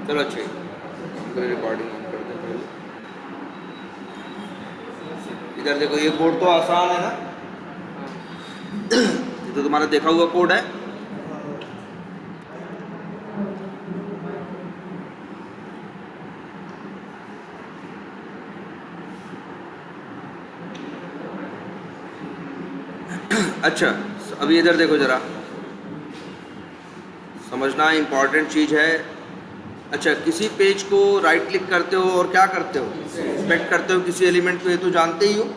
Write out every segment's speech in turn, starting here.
चलो अच्छा recording on कर दें पहले। इधर देखो ये कोड तो आसान है ना, ये तो तुम्हारा देखा हुआ कोड है। अच्छा अभी इधर देखो जरा, समझना इंपॉर्टेंट चीज़ है। अच्छा किसी पेज को राइट क्लिक करते हो और क्या करते हो, इंस्पेक्ट करते हो किसी एलिमेंट को, ये तो जानते ही हो,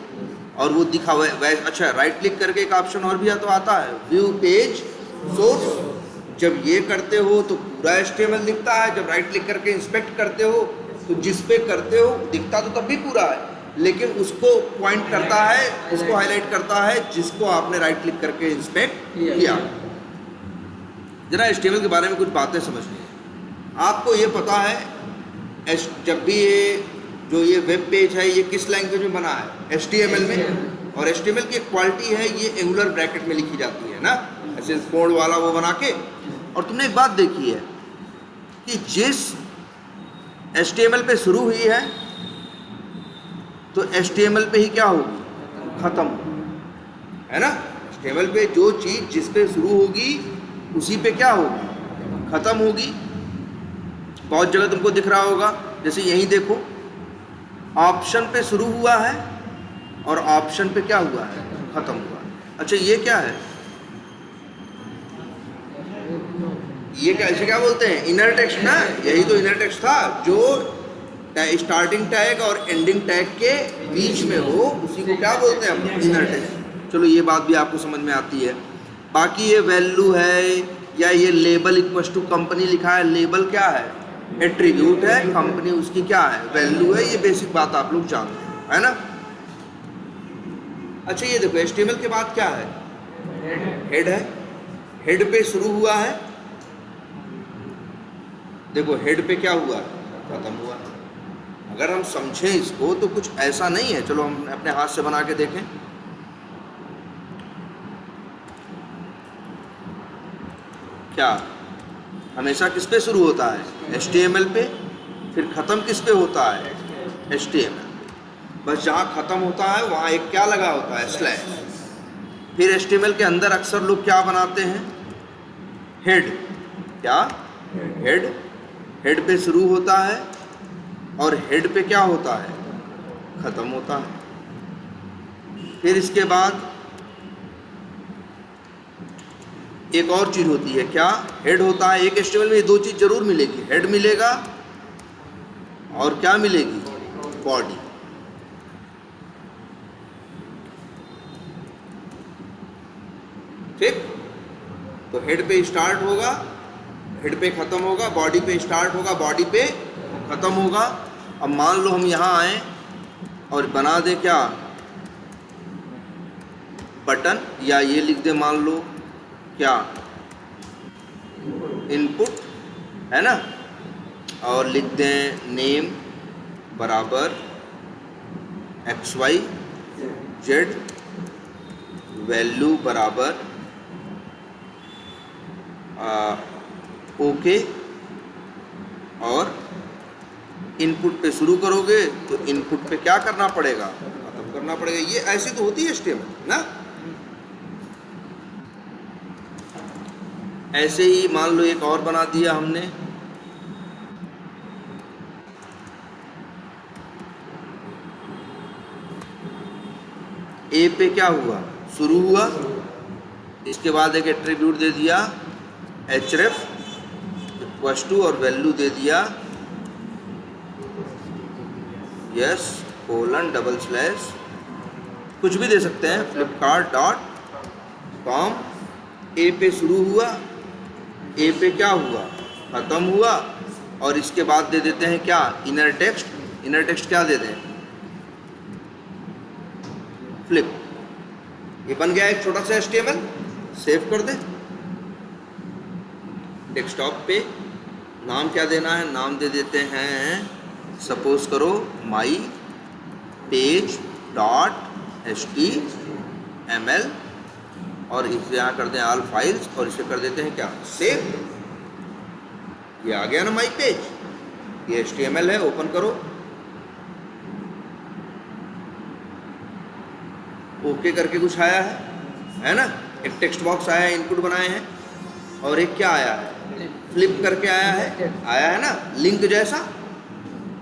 और वो दिखा हुआ है। अच्छा राइट क्लिक करके एक ऑप्शन और भी तो आता है, व्यू पेज सोर्स। जब ये करते हो तो पूरा HTML दिखता है, जब राइट क्लिक करके इंस्पेक्ट करते हो तो जिस पे करते हो दिखता तो तब भी पूरा है, लेकिन उसको पॉइंट करता है, उसको हाईलाइट करता है जिसको आपने राइट क्लिक करके इंस्पेक्ट किया। जरा HTML के बारे में कुछ बातें समझनी है। आपको ये पता है जब भी ये वेब पेज है ये किस लैंग्वेज में बना है, HTML में, और HTML की क्वालिटी है ये एंगुलर ब्रैकेट में लिखी जाती है ना, ऐसे फोल्ड वाला वो बना के। और तुमने एक बात देखी है कि जिस HTML पे शुरू हुई है तो HTML पे ही क्या होगी, खत्म, है ना। HTML पे जो चीज़ जिस पे शुरू होगी उसी पे क्या होगी, खत्म होगी। बहुत जगह तुमको दिख रहा होगा, जैसे यहीं देखो, ऑप्शन पे शुरू हुआ है और ऑप्शन पे क्या हुआ है, खत्म हुआ है। अच्छा ये क्या है, ये क्या, इसे क्या बोलते हैं, इनर टेक्स्ट ना। यही तो इनर टेक्स्ट था जो स्टार्टिंग टैग और एंडिंग टैग के बीच में हो, उसी को क्या बोलते हैं हम, इनर टेक्स्ट। चलो ये बात भी आपको समझ में आती है। बाकी ये वैल्यू है या ये लेबल इक्वल टू कंपनी लिखा है, लेबल क्या है, एट्रीब्यूट है, कंपनी उसकी क्या है, वैल्यू है। ये बेसिक बात आप लोग जानते हो, है ना। अच्छा ये देखो HTML के बाद क्या है, हेड है, हेड पे शुरू हुआ है, देखो हेड पे क्या हुआ, खत्म हुआ। अगर हम समझें इसको तो कुछ ऐसा नहीं है, चलो हम अपने हाथ से बना के देखें। क्या हमेशा किस पे शुरू होता है, HTML पे, फिर ख़त्म किस पे होता है, HTML पे। बस जहाँ ख़त्म होता है वहाँ एक क्या लगा होता है, स्लैश। फिर HTML के अंदर अक्सर लोग क्या बनाते हैं, हेड, क्या, हेड, हेड पे शुरू होता है और हेड पे क्या होता है, ख़त्म होता है। फिर इसके बाद एक और चीज़ होती है, क्या, हेड होता है। एक HTML में ये दो चीज़ जरूर मिलेगी, हेड मिलेगा और क्या मिलेगी, बॉडी। ठीक, तो हेड पे स्टार्ट होगा, हेड पे ख़त्म होगा, बॉडी पे स्टार्ट होगा, बॉडी पे ख़त्म होगा। अब मान लो हम यहाँ आए और बना दे क्या, बटन, या ये लिख दे मान लो क्या, इनपुट, है ना, और लिख दें नेम बराबर XYZ, वैल्यू बराबर ओके, और इनपुट पे शुरू करोगे तो इनपुट पे क्या करना पड़ेगा, खत्म करना पड़ेगा। ये ऐसी तो होती है HTML ना। ऐसे ही मान लो एक और बना दिया हमने, ए पे क्या हुआ, शुरू हुआ, इसके बाद एक एट्रीब्यूट दे दिया href इक्वल्स टू, और वैल्यू दे दिया यस कोलन डबल स्लैश, कुछ भी दे सकते हैं, flipkart.com। ए पे शुरू हुआ, ए पे क्या हुआ, ख़त्म हुआ, और इसके बाद दे देते हैं क्या, इनर टेक्स्ट। इनर टेक्स्ट क्या दे दें, फ्लिप। ये बन गया एक छोटा सा HTML। सेव कर दे, डेस्कटॉप पे नाम क्या देना है, नाम दे देते हैं, सपोज करो माई पेज डॉट HTML, और इसे यहाँ कर दें ऑल फाइल्स, और इसे कर देते हैं क्या, सेव। ये आ गया ना माई पेज। ये HTML है, ओपन करो, ओके करके कुछ आया है ना, एक टेक्स्ट बॉक्स आया है, इनपुट बनाए हैं, और एक क्या आया है, फ्लिप करके आया है ना, लिंक जैसा।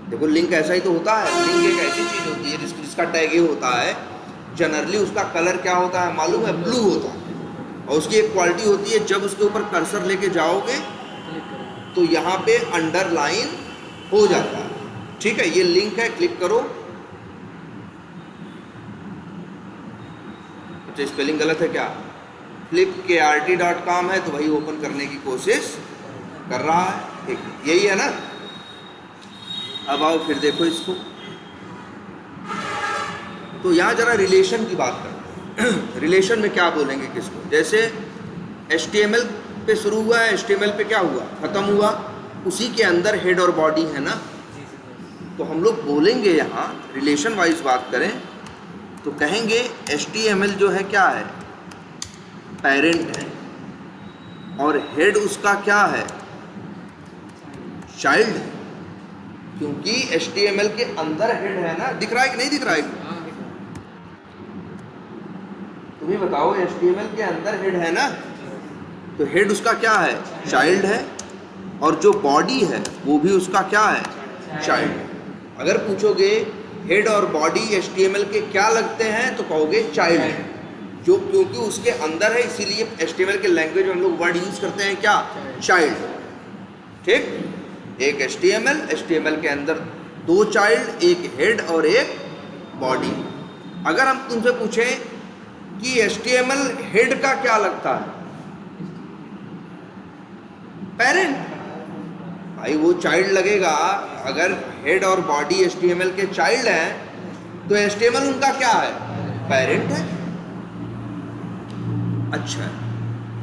देखो लिंक ऐसा ही तो होता है, लिंक एक ऐसी चीज होती है जिसका टैग ये होता है, जनरली उसका कलर क्या होता है मालूम है, ब्लू होता है, और उसकी एक क्वालिटी होती है, जब उसके ऊपर कर्सर लेके जाओगे तो यहाँ पे अंडरलाइन हो जाता है, ठीक है। ये लिंक है, क्लिक करो। अच्छा स्पेलिंग गलत है क्या, flipkrt.com है, तो वही ओपन करने की कोशिश कर रहा है, ठीक, यही है ना। अब आओ फिर देखो इसको, तो यहाँ जरा रिलेशन की बात करते हैं। रिलेशन में क्या बोलेंगे किसको, जैसे HTML पे शुरू हुआ है, HTML पे क्या हुआ, खत्म हुआ, उसी के अंदर हेड और बॉडी है ना, तो हम लोग बोलेंगे यहाँ रिलेशन वाइज बात करें तो कहेंगे HTML जो है क्या है, पेरेंट है, और हेड उसका क्या है, चाइल्ड है, क्योंकि HTML के अंदर हेड है ना। दिख रहा है कि नहीं दिख रहा है, तुम्हें बताओ, HTML के अंदर हेड है ना, तो हेड उसका क्या है, चाइल्ड है, और जो बॉडी है वो भी उसका क्या है, चाइल्ड है। अगर पूछोगे हेड और बॉडी HTML के क्या लगते हैं, तो कहोगे चाइल्ड है, जो क्योंकि उसके अंदर है, इसीलिए HTML के लैंग्वेज में हम लोग वर्ड यूज करते हैं क्या, चाइल्ड, ठीक। एक HTML के अंदर दो चाइल्ड, एक हेड और एक बॉडी। अगर हम तुमसे पूछें कि HTML हेड का क्या लगता है, पेरेंट, भाई वो चाइल्ड लगेगा। अगर हेड और बॉडी HTML के चाइल्ड हैं तो HTML उनका क्या है, पेरेंट है। अच्छा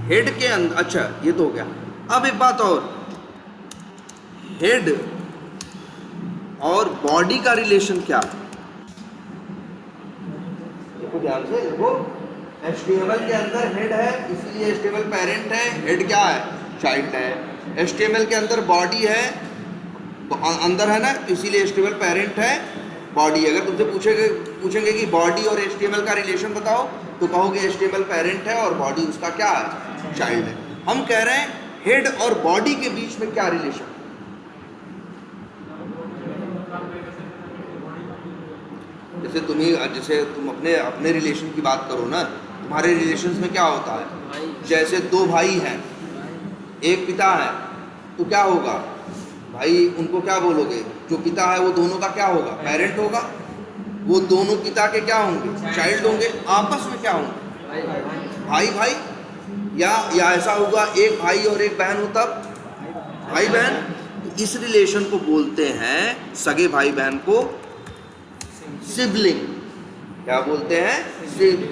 हेड के अंदर, अच्छा ये तो हो गया। अब एक बात और, हेड और बॉडी का रिलेशन क्या है, देखो ध्यान से, देखो HTML के अंदर हेड है, इसलिए HTML पेरेंट है, हेड क्या है, चाइल्ड है। HTML के अंदर बॉडी है, अंदर है ना, इसीलिए HTML पेरेंट है, बॉडी। अगर तुमसे पूछेंगे कि बॉडी और HTML का रिलेशन बताओ, तो कहोगे HTML पेरेंट है और बॉडी उसका क्या है, चाइल्ड है। हम कह रहे हैं हेड और बॉडी के बीच में क्या रिलेशन, जैसे तुम अपने रिलेशन की बात करो ना, तुम्हारे रिलेशंस में क्या होता है, जैसे दो भाई हैं, एक पिता है, तो क्या होगा भाई, उनको क्या बोलोगे, जो पिता है वो दोनों का क्या होगा, पेरेंट होगा, वो दोनों पिता के क्या होंगे, चाइल्ड होंगे। आपस में क्या होंगे, भाई भाई, या ऐसा होगा एक भाई और एक बहन हो तब भाई बहन। तो इस रिलेशन को बोलते हैं, सगे भाई बहन को सिबलिंग। क्या बोलते हैं,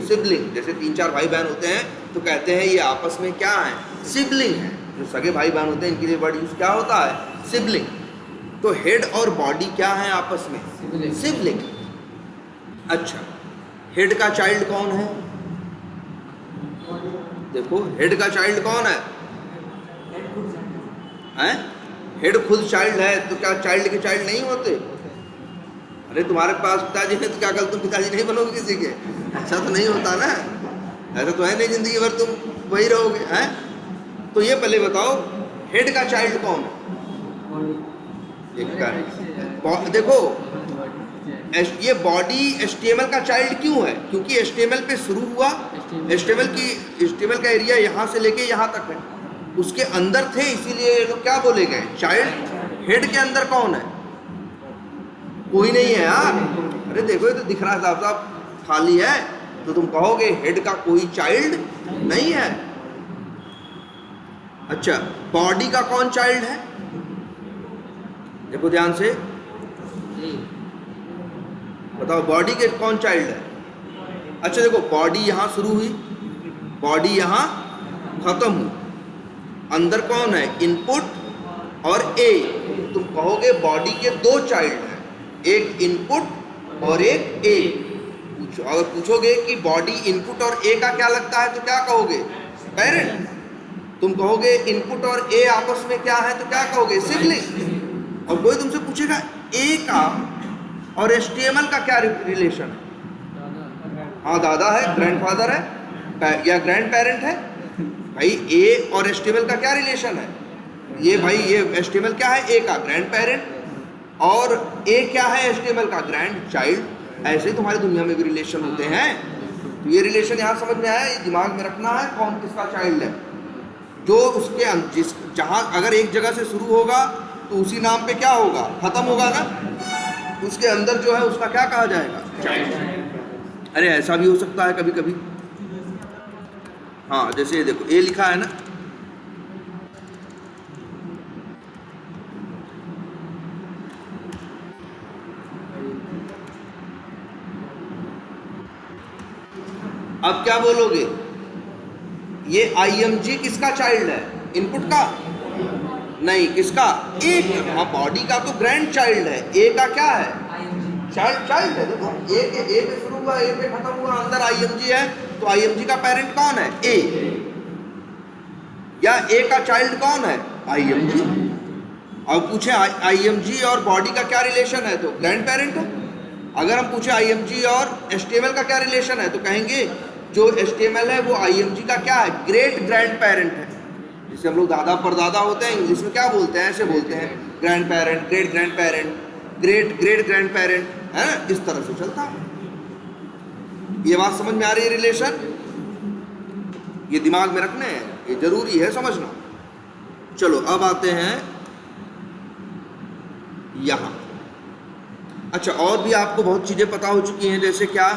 सिबलिंग। जैसे 3-4 भाई बहन होते हैं तो कहते हैं ये आपस में क्या है, सिबलिंग है। जो सगे भाई बहन होते हैं इनके लिए वर्ड यूज क्या होता है, सिबलिंग। तो हेड और बॉडी क्या है आपस में, सिबलिंग। अच्छा हेड का चाइल्ड कौन है, देखो हेड का चाइल्ड कौन है, हेड खुद चाइल्ड है, तो क्या चाइल्ड के चाइल्ड नहीं होते। अरे तुम्हारे पास पिताजी है तो क्या कल तुम पिताजी नहीं बनोगे किसी के, ऐसा तो नहीं होता ना, ऐसा तो है नहीं, जिंदगी भर तुम वही रहोगे, हैं। तो ये पहले बताओ हेड का चाइल्ड कौन है, देखो ये बॉडी HTML का चाइल्ड क्यों है, क्योंकि HTML पे शुरू हुआ, HTML का एरिया यहाँ से लेके यहाँ तक है, उसके अंदर थे, इसीलिए लोग क्या बोले गए, चाइल्ड। हेड के अंदर कौन है, कोई नहीं है यार। अरे देखो ये तो दिख रहा है साफ साफ खाली है, तो तुम कहोगे हेड का कोई चाइल्ड नहीं है। अच्छा बॉडी का कौन चाइल्ड है, देखो ध्यान से बताओ, बॉडी के कौन चाइल्ड है। अच्छा देखो बॉडी यहाँ शुरू हुई, बॉडी यहाँ खत्म हुई, अंदर कौन है, इनपुट और ए। तुम कहोगे बॉडी के दो चाइल्ड हैं, एक इनपुट और एक ए। अगर पूछोगे कि बॉडी इनपुट और ए का क्या लगता है, तो क्या कहोगे, पेरेंट। तुम कहोगे इनपुट और ए आपस में क्या है, तो क्या कहोगे, सिबलिंग। और कोई तुमसे पूछेगा ए का और HTML का क्या रिलेशन है? हाँ, दादा है, ग्रैंडफादर है या ग्रैंड पेरेंट है। भाई ए और HTML का क्या रिलेशन है? ये भाई ये HTML क्या है? ए का ग्रैंड पेरेंट और ए क्या है? HTML का ग्रैंड चाइल्ड। ऐसे ही तुम्हारी दुनिया में भी रिलेशन होते हैं। तो ये रिलेशन यहाँ समझ में आया, ये दिमाग में रखना है कौन किसका चाइल्ड है। जो उसके जिस जहाँ अगर एक जगह से शुरू होगा तो उसी नाम पे क्या होगा? खत्म होगा ना। उसके अंदर जो है उसका क्या कहा जाएगा? चाइल्ड। अरे ऐसा भी हो सकता है कभी कभी। हाँ, जैसे ये देखो ए लिखा है ना, अब क्या बोलोगे? ये IMG किसका चाइल्ड है? इनपुट का? नहीं, किसका? ए का। हाँ, बॉडी का तो ग्रैंड चाइल्ड है। ए का क्या है? चाइल्ड है। देखो ए पे शुरू हुआ, ए पे खत्म हुआ, अंदर IMG है, तो IMG का पेरेंट कौन है? ए। या ए का चाइल्ड कौन है? IMG। अब पूछे IMG और बॉडी का क्या रिलेशन है, तो ग्रैंड पेरेंट है। अगर हम पूछे IMG और HTML का क्या रिलेशन है, तो कहेंगे जो HTML है वो IMG का क्या है? ग्रेट ग्रैंड पेरेंट है। जिसे हम लोग दादा परदादा होते हैं, इंग्लिश में क्या बोलते हैं? ऐसे बोलते हैं, grand parent, great grand parent, great great grand parent, है ना? इस तरह से चलता है। ये बात समझ में आ रही है? रिलेशन ये दिमाग में रखने हैं, ये जरूरी है समझना। चलो अब आते हैं यहां। अच्छा, और भी आपको बहुत चीजें पता हो चुकी हैं, जैसे क्या?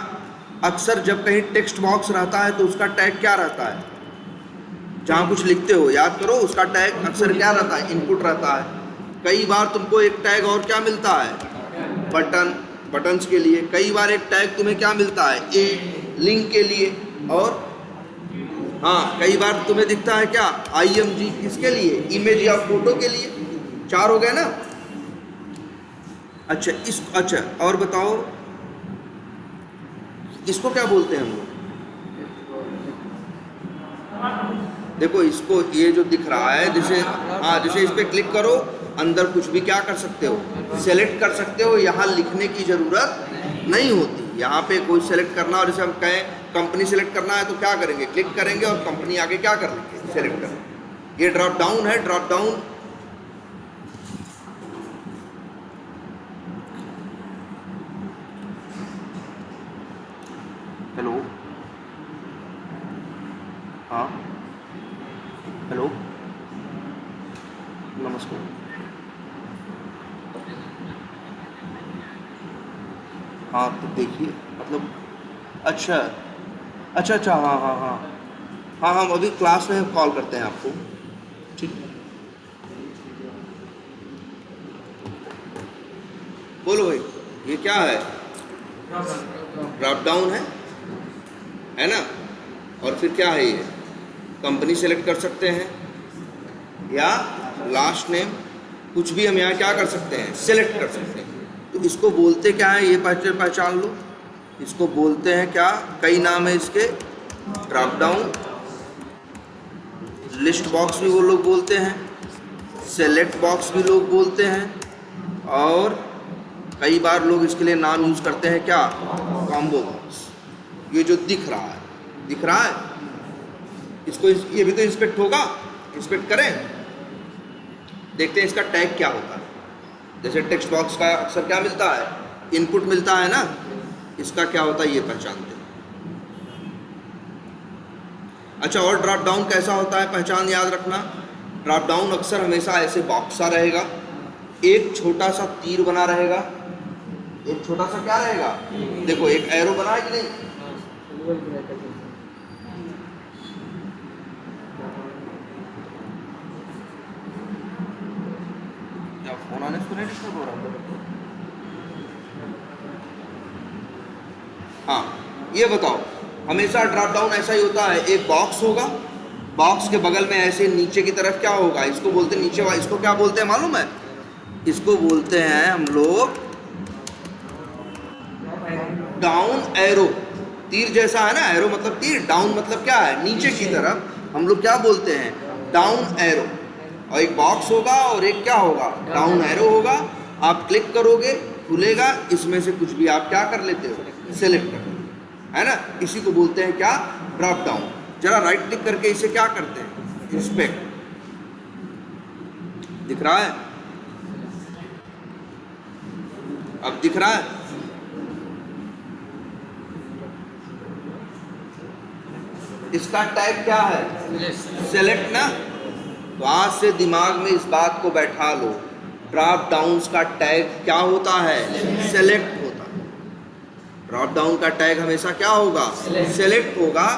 अक्सर जब कहीं टेक्स्ट बॉक्स रहता है तो उसका टैग क्या रहता है? जहां कुछ लिखते हो, याद करो, उसका टैग अक्सर क्या रहता है? इनपुट रहता है। कई बार तुमको एक टैग और क्या मिलता है? बटन, बटन्स के लिए। कई बार एक टैग तुम्हें क्या मिलता है? ए, लिंक के लिए। और हाँ, कई बार तुम्हें दिखता है क्या? IMG, किसके लिए? इमेज या फोटो के लिए। 4 हो गए ना। अच्छा, और बताओ इसको क्या बोलते हैं हम लोग? देखो इसको, ये जो दिख रहा है, जैसे हाँ, जैसे इस पे क्लिक करो, अंदर कुछ भी क्या कर सकते हो? सेलेक्ट कर सकते हो। यहाँ लिखने की जरूरत नहीं होती। यहाँ पे कोई सेलेक्ट करना, और जैसे हम कहें कंपनी सेलेक्ट करना है तो क्या करेंगे? क्लिक करेंगे और कंपनी आगे क्या कर लेंगे? सेलेक्ट करेंगे। ये ड्रॉप डाउन है, ड्रॉप डाउन। हेलो, हाँ, हेलो, नमस्कार। हाँ, तो देखिए, मतलब अच्छा, हाँ, हम अभी क्लास में कॉल करते हैं आपको, ठीक? बोलो भाई, ये क्या है? ड्रॉप डाउन है ना? और फिर क्या है? ये कंपनी सेलेक्ट कर सकते हैं या लास्ट नेम, कुछ भी हम यहाँ क्या कर सकते हैं? सेलेक्ट कर सकते हैं। तो इसको बोलते क्या है? ये पहचान लो। इसको बोलते हैं क्या? कई नाम है इसके। ड्रॉप डाउन, लिस्ट बॉक्स भी वो लोग बोलते हैं, सेलेक्ट बॉक्स भी लोग बोलते हैं, और कई बार लोग इसके लिए नाम यूज़ करते हैं क्या? Combo box. ये जो दिख रहा है, इसको, ये भी तो इंस्पेक्ट होगा। इंस्पेक्ट करें, देखते हैं इसका टैग क्या होता है। जैसे टेक्स्ट बॉक्स का अक्सर क्या मिलता है? इनपुट मिलता है ना। इसका क्या होता है? ये पहचानते हैं। अच्छा, और ड्रॉप डाउन कैसा होता है? पहचान याद रखना। ड्रॉप डाउन अक्सर हमेशा ऐसे बॉक्स सा रहेगा, एक छोटा सा तीर बना रहेगा। एक छोटा सा क्या रहेगा? देखो एक एरो बना है कि नहीं? क्या फोन आने से डिस्टर्ब हो रहा है? हाँ, ये बताओ, हमेशा ड्रॉप डाउन ऐसा ही होता है। एक बॉक्स होगा, बॉक्स के बगल में ऐसे नीचे की तरफ क्या होगा? इसको बोलते हैं नीचे वाला। इसको क्या बोलते हैं मालूम है? इसको बोलते हैं हम लोग डाउन एरो। तीर जैसा है ना, एरो मतलब तीर, डाउन मतलब क्या है? नीचे की तरफ। हम लोग क्या बोलते हैं? Down arrow. और एक बॉक्स होगा और एक क्या होगा, डाउन एरो होगा। आप क्लिक करोगे खुलेगा, इसमें से कुछ भी आप क्या कर लेते हो, सेलेक्ट कर लेते हो, है ना। इसी को बोलते हैं क्या, ड्रॉप डाउन। जरा राइट क्लिक करके इसे क्या करते हैं, इंस्पेक्ट। दिख रहा है, अब दिख रहा है। इसका टैग क्या है, सेलेक्ट ना। तो आज से दिमाग में इस बात को बैठा लो, ड्रॉप डाउन का टैग क्या होता है, सेलेक्ट होता है। ड्रॉप डाउन का टैग हमेशा क्या होगा, सेलेक्ट होगा।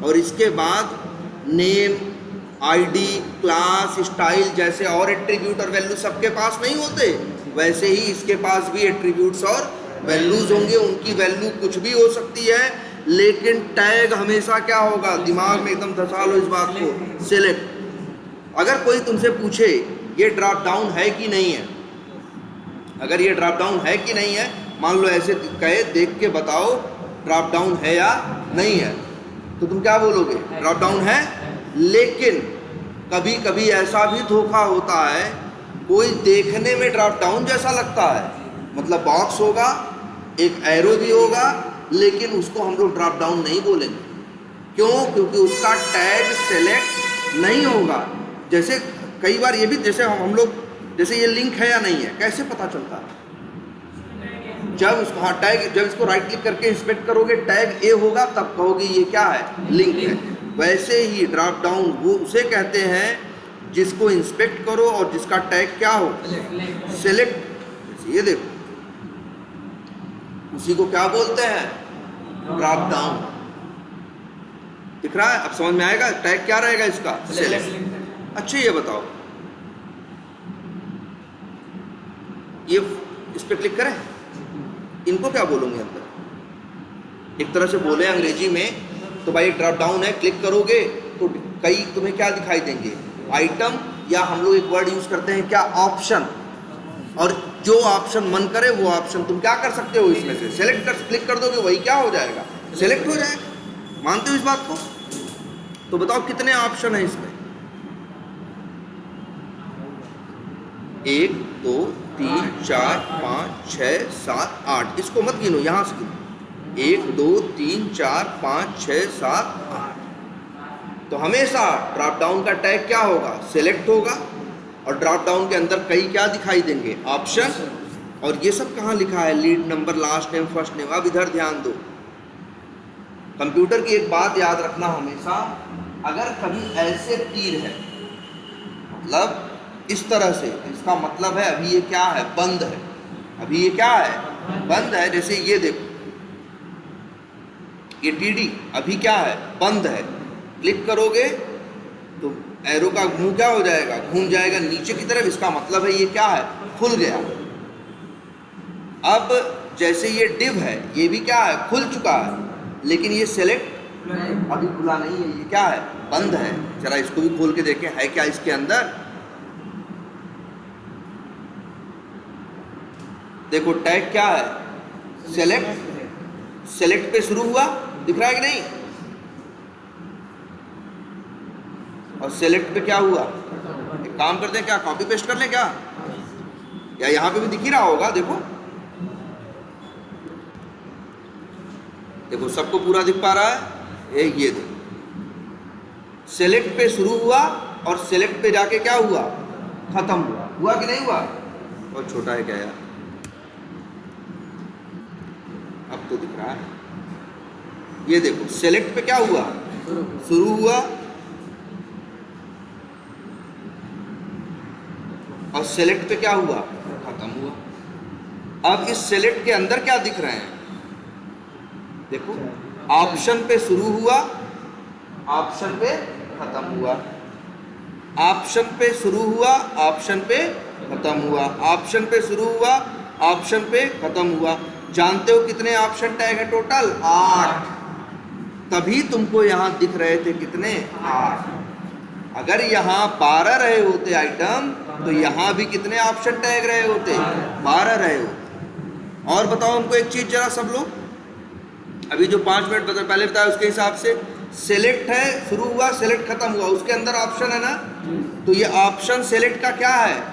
और इसके बाद नेम, आईडी, क्लास, स्टाइल जैसे और एट्रीब्यूट और वैल्यू सबके पास नहीं होते, वैसे ही इसके पास भी एट्रीब्यूट्स और वैल्यूज होंगे। उनकी वैल्यू कुछ भी हो सकती है, लेकिन टैग हमेशा क्या होगा, दिमाग में एकदम धसा लो इस बात को, सेलेक्ट। अगर कोई तुमसे पूछे ये ड्रॉप डाउन है कि नहीं है, अगर ये ड्रॉप डाउन है कि नहीं है, मान लो ऐसे कहे देख के बताओ ड्रॉप डाउन है या नहीं है, तो तुम क्या बोलोगे, ड्रॉप डाउन है। लेकिन कभी कभी ऐसा भी धोखा होता है, कोई देखने में ड्रॉप डाउन जैसा लगता है, मतलब बॉक्स होगा, एक एरो भी होगा, लेकिन उसको हम लोग ड्रॉप डाउन नहीं बोलेंगे। क्यों, क्योंकि उसका टैग सेलेक्ट नहीं होगा। जैसे कई बार ये भी, जैसे हम लोग, जैसे ये लिंक है या नहीं है, कैसे पता चलता है, जब उसको, हाँ टैग, जब इसको राइट क्लिक करके इंस्पेक्ट करोगे टैग ए होगा, तब कहोगे ये क्या है, लिंक है। वैसे ही ड्रॉप डाउन वो उसे कहते हैं जिसको इंस्पेक्ट करो और जिसका टैग क्या हो, सेलेक्ट। ये देखो, उसी को क्या बोलते हैं, ड्रॉप डाउन। दिख रहा है, अब समझ में आएगा टैग क्या रहेगा इसका, सेलेक्ट। अच्छा ये बताओ, ये इस पे क्लिक करें, इनको क्या बोलूंगे अंदर, एक तरह से बोले अंग्रेजी में तो भाई ड्रॉप डाउन है, क्लिक करोगे तो कई तुम्हें क्या दिखाई देंगे, आइटम, या हम लोग एक वर्ड यूज करते हैं क्या, ऑप्शन। और जो ऑप्शन मन करे वो ऑप्शन तुम क्या कर सकते हो, इसमें से सेलेक्ट कर, क्लिक कर दोगे वही क्या हो जाएगा, सेलेक्ट हो जाएगा। मानते हो इस बात को? तो बताओ कितने ऑप्शन है इसमें, 1 2 3 4 5 6 7 8, इसको मत गिनो, यहां से गिनो, 1 2 3 4 5 6 7 8। तो हमेशा ड्रॉप डाउन का टैग क्या होगा, सेलेक्ट होगा। और ड्रॉप डाउन के अंदर कई क्या दिखाई देंगे, ऑप्शन। और ये सब कहाँ लिखा है, lead number, last name, first name. अब इधर ध्यान दो, कंप्यूटर की एक बात याद रखना हमेशा, अगर कभी ऐसे तीर है, मतलब इस तरह से, इसका मतलब है अभी ये क्या है, बंद है, अभी ये क्या है, बंद है। जैसे ये देखो, ये टीडी अभी क्या है, बंद है। क्लिक करोगे तो एरो का मुंह क्या हो जाएगा, घूम जाएगा नीचे की तरफ, इसका मतलब है ये क्या है, खुल गया। अब जैसे ये डिव है, ये भी क्या है, खुल चुका है, लेकिन ये सेलेक्ट अभी खुला नहीं है, ये क्या है, बंद है। जरा इसको भी खोल के देखें, है क्या इसके अंदर। देखो टैग क्या है, सेलेक्ट। सेलेक्ट पे शुरू हुआ, दिख रहा है कि नहीं, और सेलेक्ट पे क्या हुआ। एक काम करते हैं, क्या कॉपी पेस्ट कर लें क्या, या यहां पे भी दिख ही रहा होगा, देखो देखो सबको पूरा दिख पा रहा है। ये देखो, सेलेक्ट पे शुरू हुआ और सेलेक्ट पे जाके क्या हुआ, खत्म हुआ। हुआ कि नहीं हुआ, बहुत छोटा है क्या यार, अब तो दिख रहा है। ये देखो, सेलेक्ट पे क्या हुआ, शुरू हुआ, और सेलेक्ट पे क्या हुआ, खत्म हुआ। अब इस सेलेक्ट के अंदर क्या दिख रहे हैं, देखो, ऑप्शन पे शुरू हुआ, ऑप्शन पे खत्म हुआ, ऑप्शन पे शुरू हुआ, ऑप्शन पे खत्म हुआ, ऑप्शन पे शुरू हुआ, ऑप्शन पे खत्म हुआ। जानते हो कितने ऑप्शन टैग है टोटल, 8। तभी तुमको यहां दिख रहे थे कितने, 8। अगर यहाँ 12 रहे होते आइटम, तो यहाँ भी कितने ऑप्शन टैग रहे होते, 12 रहे होते। और बताओ हमको एक चीज जरा सब लोग, अभी जो 5 मिनट पहले बताया उसके हिसाब से सेलेक्ट है, शुरू हुआ, सेलेक्ट खत्म हुआ, उसके अंदर ऑप्शन है ना, तो ये ऑप्शन सेलेक्ट का क्या है?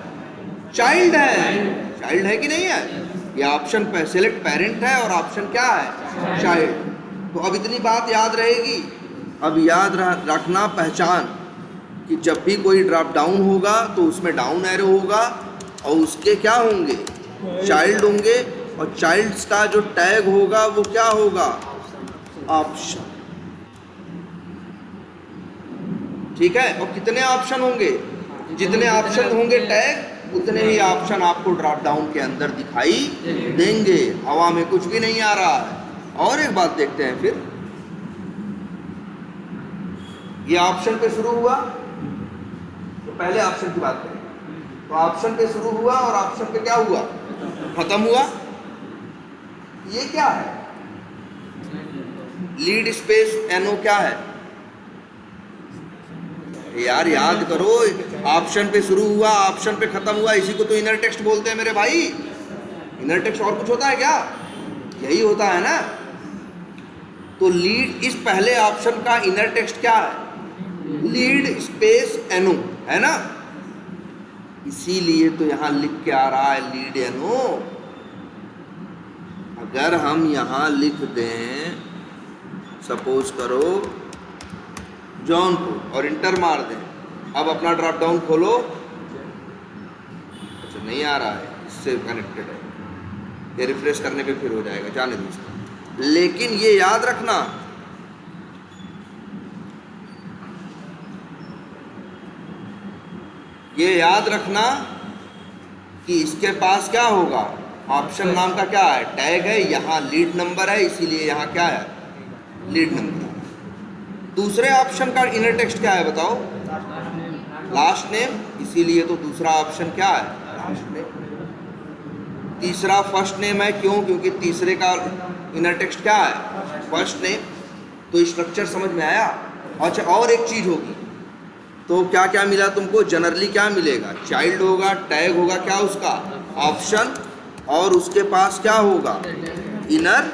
चाइल्ड है। चाइल्ड है कि नहीं है? ये ऑप्शन सेलेक्ट पेरेंट है और ऑप्शन क्या है? चाइल्ड। तो अब इतनी बात याद रहेगी। अब याद रखना पहचान कि जब भी कोई ड्रॉप डाउन होगा तो उसमें डाउन एरो होगा और उसके क्या होंगे? चाइल्ड होंगे, और चाइल्ड्स का जो टैग होगा वो क्या होगा? ऑप्शन। ठीक है। और कितने ऑप्शन होंगे? जितने ऑप्शन होंगे टैग, उतने ही ऑप्शन आपको ड्रॉप डाउन के अंदर दिखाई देंगे। हवा में कुछ भी नहीं आ रहा है। और एक बात देखते हैं फिर, ये ऑप्शन पे शुरू हुआ, तो पहले ऑप्शन की बात करें। तो ऑप्शन पे शुरू हुआ और ऑप्शन पे क्या हुआ? खत्म हुआ। ये क्या है? लीड स्पेस एनओ क्या है यार? याद करो, ऑप्शन पे शुरू हुआ, ऑप्शन पे खत्म हुआ, इसी को तो इनर टेक्स्ट बोलते हैं मेरे भाई। इनर टेक्स्ट और कुछ होता है क्या? यही होता है ना। तो लीड, इस पहले ऑप्शन का इनर टेक्स्ट क्या है? लीड स्पेस एनओ है ना, इसीलिए तो यहां लिख के आ रहा है लीड एनओ। अगर हम यहां लिख दें, सपोज करो जौनपुर, और इंटर मार दें, अब अपना ड्रॉप डाउन खोलो। अच्छा नहीं आ रहा है, इससे कनेक्टेड है, ये रिफ्रेश करने पे फिर हो जाएगा, जाने दो इसको। लेकिन ये याद रखना, ये याद रखना कि इसके पास क्या होगा? ऑप्शन नाम का क्या है? टैग है। यहाँ लीड नंबर है, इसीलिए यहाँ क्या है? Lead number. दूसरे ऑप्शन का इनर टेक्स्ट क्या है बताओ? लास्ट नेम, इसीलिए तो दूसरा ऑप्शन क्या है? Last name. तीसरा फर्स्ट नेम है, क्यों? क्योंकि तीसरे का इनर टेक्स्ट क्या है? First name. तो स्ट्रक्चर समझ में आया? अच्छा, और एक चीज होगी, तो क्या क्या मिला तुमको? जनरली क्या मिलेगा? चाइल्ड होगा, टैग होगा, क्या उसका? ऑप्शन, और उसके पास क्या होगा? Inner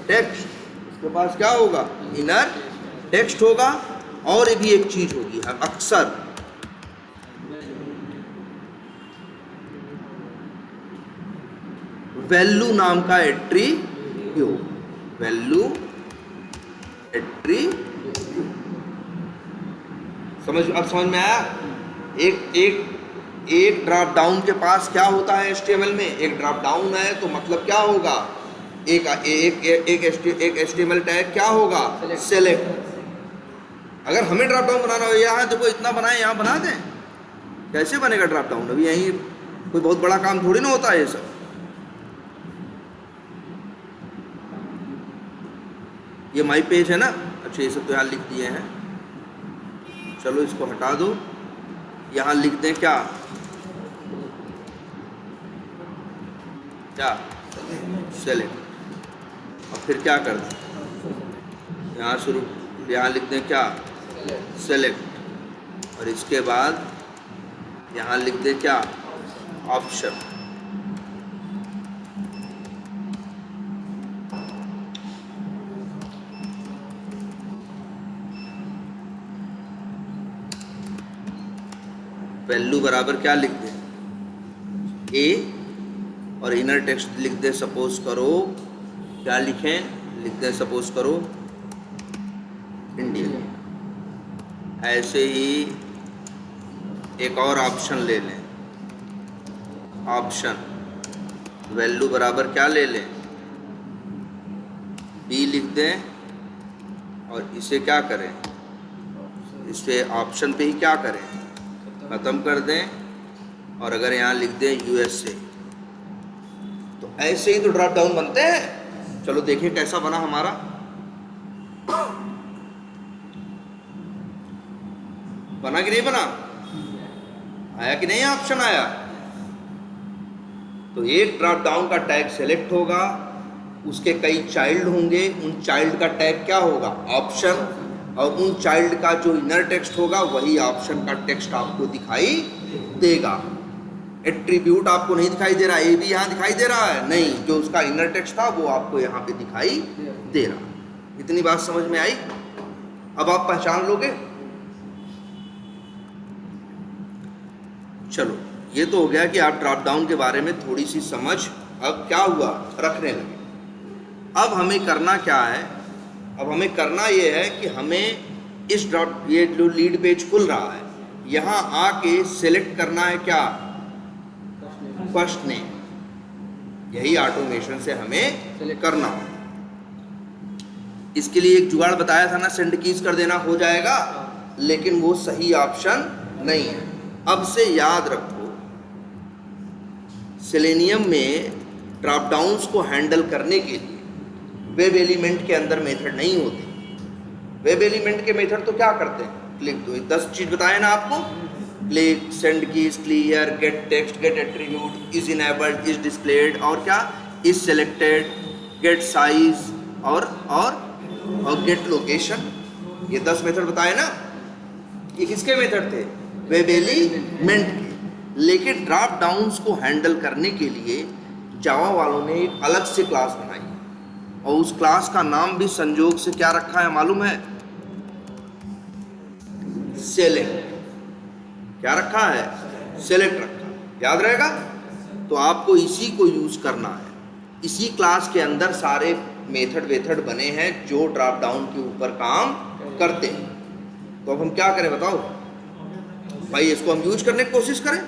text. उसके पास क्या होगा? इनर टेक्स्ट होगा। और भी एक चीज होगी, अक्सर वैल्यू नाम का एट्रीब्यूट। वैल्यू एट्रीब्यूट, अब समझ में आया? एक ड्रॉप डाउन के पास क्या होता है HTML में? एक ड्रॉप डाउन है तो मतलब क्या होगा? एक HTML टैग क्या होगा? सेलेक्ट। अगर हमें ड्रॉप डाउन बनाना हो, यहाँ देखो इतना बनाए, यहाँ बना दें, कैसे बनेगा ड्रॉप डाउन? अभी यहीं कोई बहुत बड़ा काम थोड़ी ना होता है ये सब। ये माई पेज है ना। अच्छा, ये सब तो यहाँ लिख दिए हैं, चलो इसको हटा दो। यहाँ लिख दें क्या? क्या? सेलेक्ट। और फिर क्या कर दें? यहाँ शुरू, यहाँ लिख दें क्या? सेलेक्ट। और इसके बाद यहाँ लिख दें क्या? ऑप्शन। वैल्यू बराबर क्या लिख दें? ए, और इनर टेक्स्ट लिख दें, सपोज करो क्या लिखें? लिख दें सपोज करो इंडिया। ऐसे ही एक और ऑप्शन ले लें, ऑप्शन, वैल्यू बराबर क्या ले लें? बी लिख दें, और इसे क्या करें? इसे ऑप्शन पे ही क्या करें? ख़त्म कर दें। और अगर यहाँ लिख दें USA, तो ऐसे ही तो ड्रॉप डाउन बनते हैं। चलो देखिए कैसा बना हमारा। बना कि नहीं बना? आया कि नहीं ऑप्शन आया? तो एक ड्रॉप डाउन का टैग सेलेक्ट होगा, उसके कई चाइल्ड होंगे, उन चाइल्ड का टैग क्या होगा? ऑप्शन। और उन चाइल्ड का जो इनर टेक्स्ट होगा वही ऑप्शन का टेक्स्ट आपको दिखाई देगा। एट्रीब्यूट आपको नहीं दिखाई दे रहा, ए भी यहाँ दिखाई दे रहा है नहीं, जो उसका इनर टेक्स्ट था वो आपको यहाँ पे दिखाई दे रहा। इतनी बात समझ में आई? अब आप पहचान लोगे? चलो, ये तो हो गया कि आप ड्रॉप डाउन के बारे में थोड़ी सी समझ अब क्या हुआ रखने लगे। अब हमें करना क्या है? अब हमें करना ये है कि हमें ये जो लीड पेज खुल रहा है यहाँ आके सिलेक्ट करना है क्या? First name. यही ऑटोमेशन से हमें करना हो। इसके लिए एक जुगाड़ बताया था ना, सेंड कीज कर देना हो जाएगा, लेकिन वो सही ऑप्शन नहीं है। अब से याद रखो, सेलेनियम में ड्रॉप डाउन्स को हैंडल करने के लिए वेब एलिमेंट के अंदर मेथड नहीं होते। वेब एलिमेंट के मेथड तो क्या करते हैं? क्लिक, तो 10 चीज बताए ना आपको, click, send keys, clear, get text, get attribute, is enabled, is displayed, और क्या, इज सेलेक्टेड, गेट साइज और गेट लोकेशन। ये 10 मेथड बताए ना। ये किसके मेथड थे? वेब एलिमेंट के। लेकिन ड्रॉप डाउन्स को हैंडल करने के लिए जावा वालों ने एक अलग से क्लास बनाई, और उस क्लास का नाम भी संजोग से क्या रखा है मालूम है? सेलेक्ट। क्या रखा है? सेलेक्ट रखा। याद रहेगा? तो आपको इसी को यूज करना है। इसी क्लास के अंदर सारे मेथड बने हैं जो ड्रॉप डाउन के ऊपर काम करते हैं। तो अब हम क्या करें बताओ भाई? इसको हम यूज करने की कोशिश करें।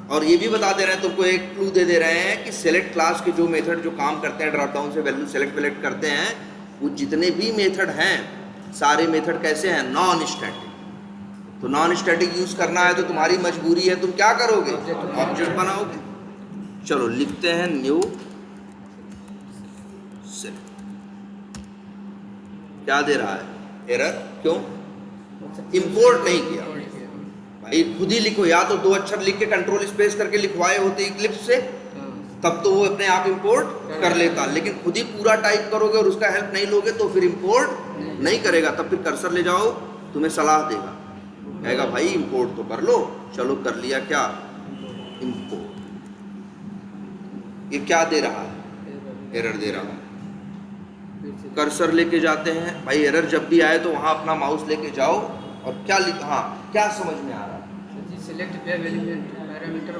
और ये भी बता दे रहे हैं, तुमको एक क्लू दे रहे हैं कि सेलेक्ट क्लास के जो मेथड जो काम करते हैं, ड्रॉप डाउन से वैल्यू सेलेक्ट करते हैं, वो जितने भी मेथड हैं सारे मेथड कैसे हैं? Non static. तो नॉन स्टैटिक यूज करना है तो तुम्हारी मजबूरी है, तुम क्या करोगे? ऑब्जेक्ट बनाओगे। चलो लिखते हैं न्यू सेलेक्ट। क्या दे रहा है? एरर। क्यों? इंपोर्ट नहीं किया भाई। खुद ही लिखो, या तो 2 अक्षर लिख के कंट्रोल स्पेस करके लिखवाए होते इक्लिप्स से, तब तो वो अपने आप इंपोर्ट कर लेता। लेकिन खुद ही पूरा टाइप करोगे और उसका हेल्प नहीं लोगे तो फिर इंपोर्ट नहीं करेगा। तब फिर कर्सर ले जाओ, तुम्हें सलाह देगा, कहेगा भाई इंपोर्ट तो कर लो। चलो कर लिया, क्या? इंपोर्ट। ये क्या दे रहा है? एरर दे रहा है। कर्सर लेके जाते हैं भाई, एरर जब भी आए तो वहां अपना माउस लेके जाओ और क्या लिखा? हाँ, क्या समझ में आ रहा है? Select web element parameter.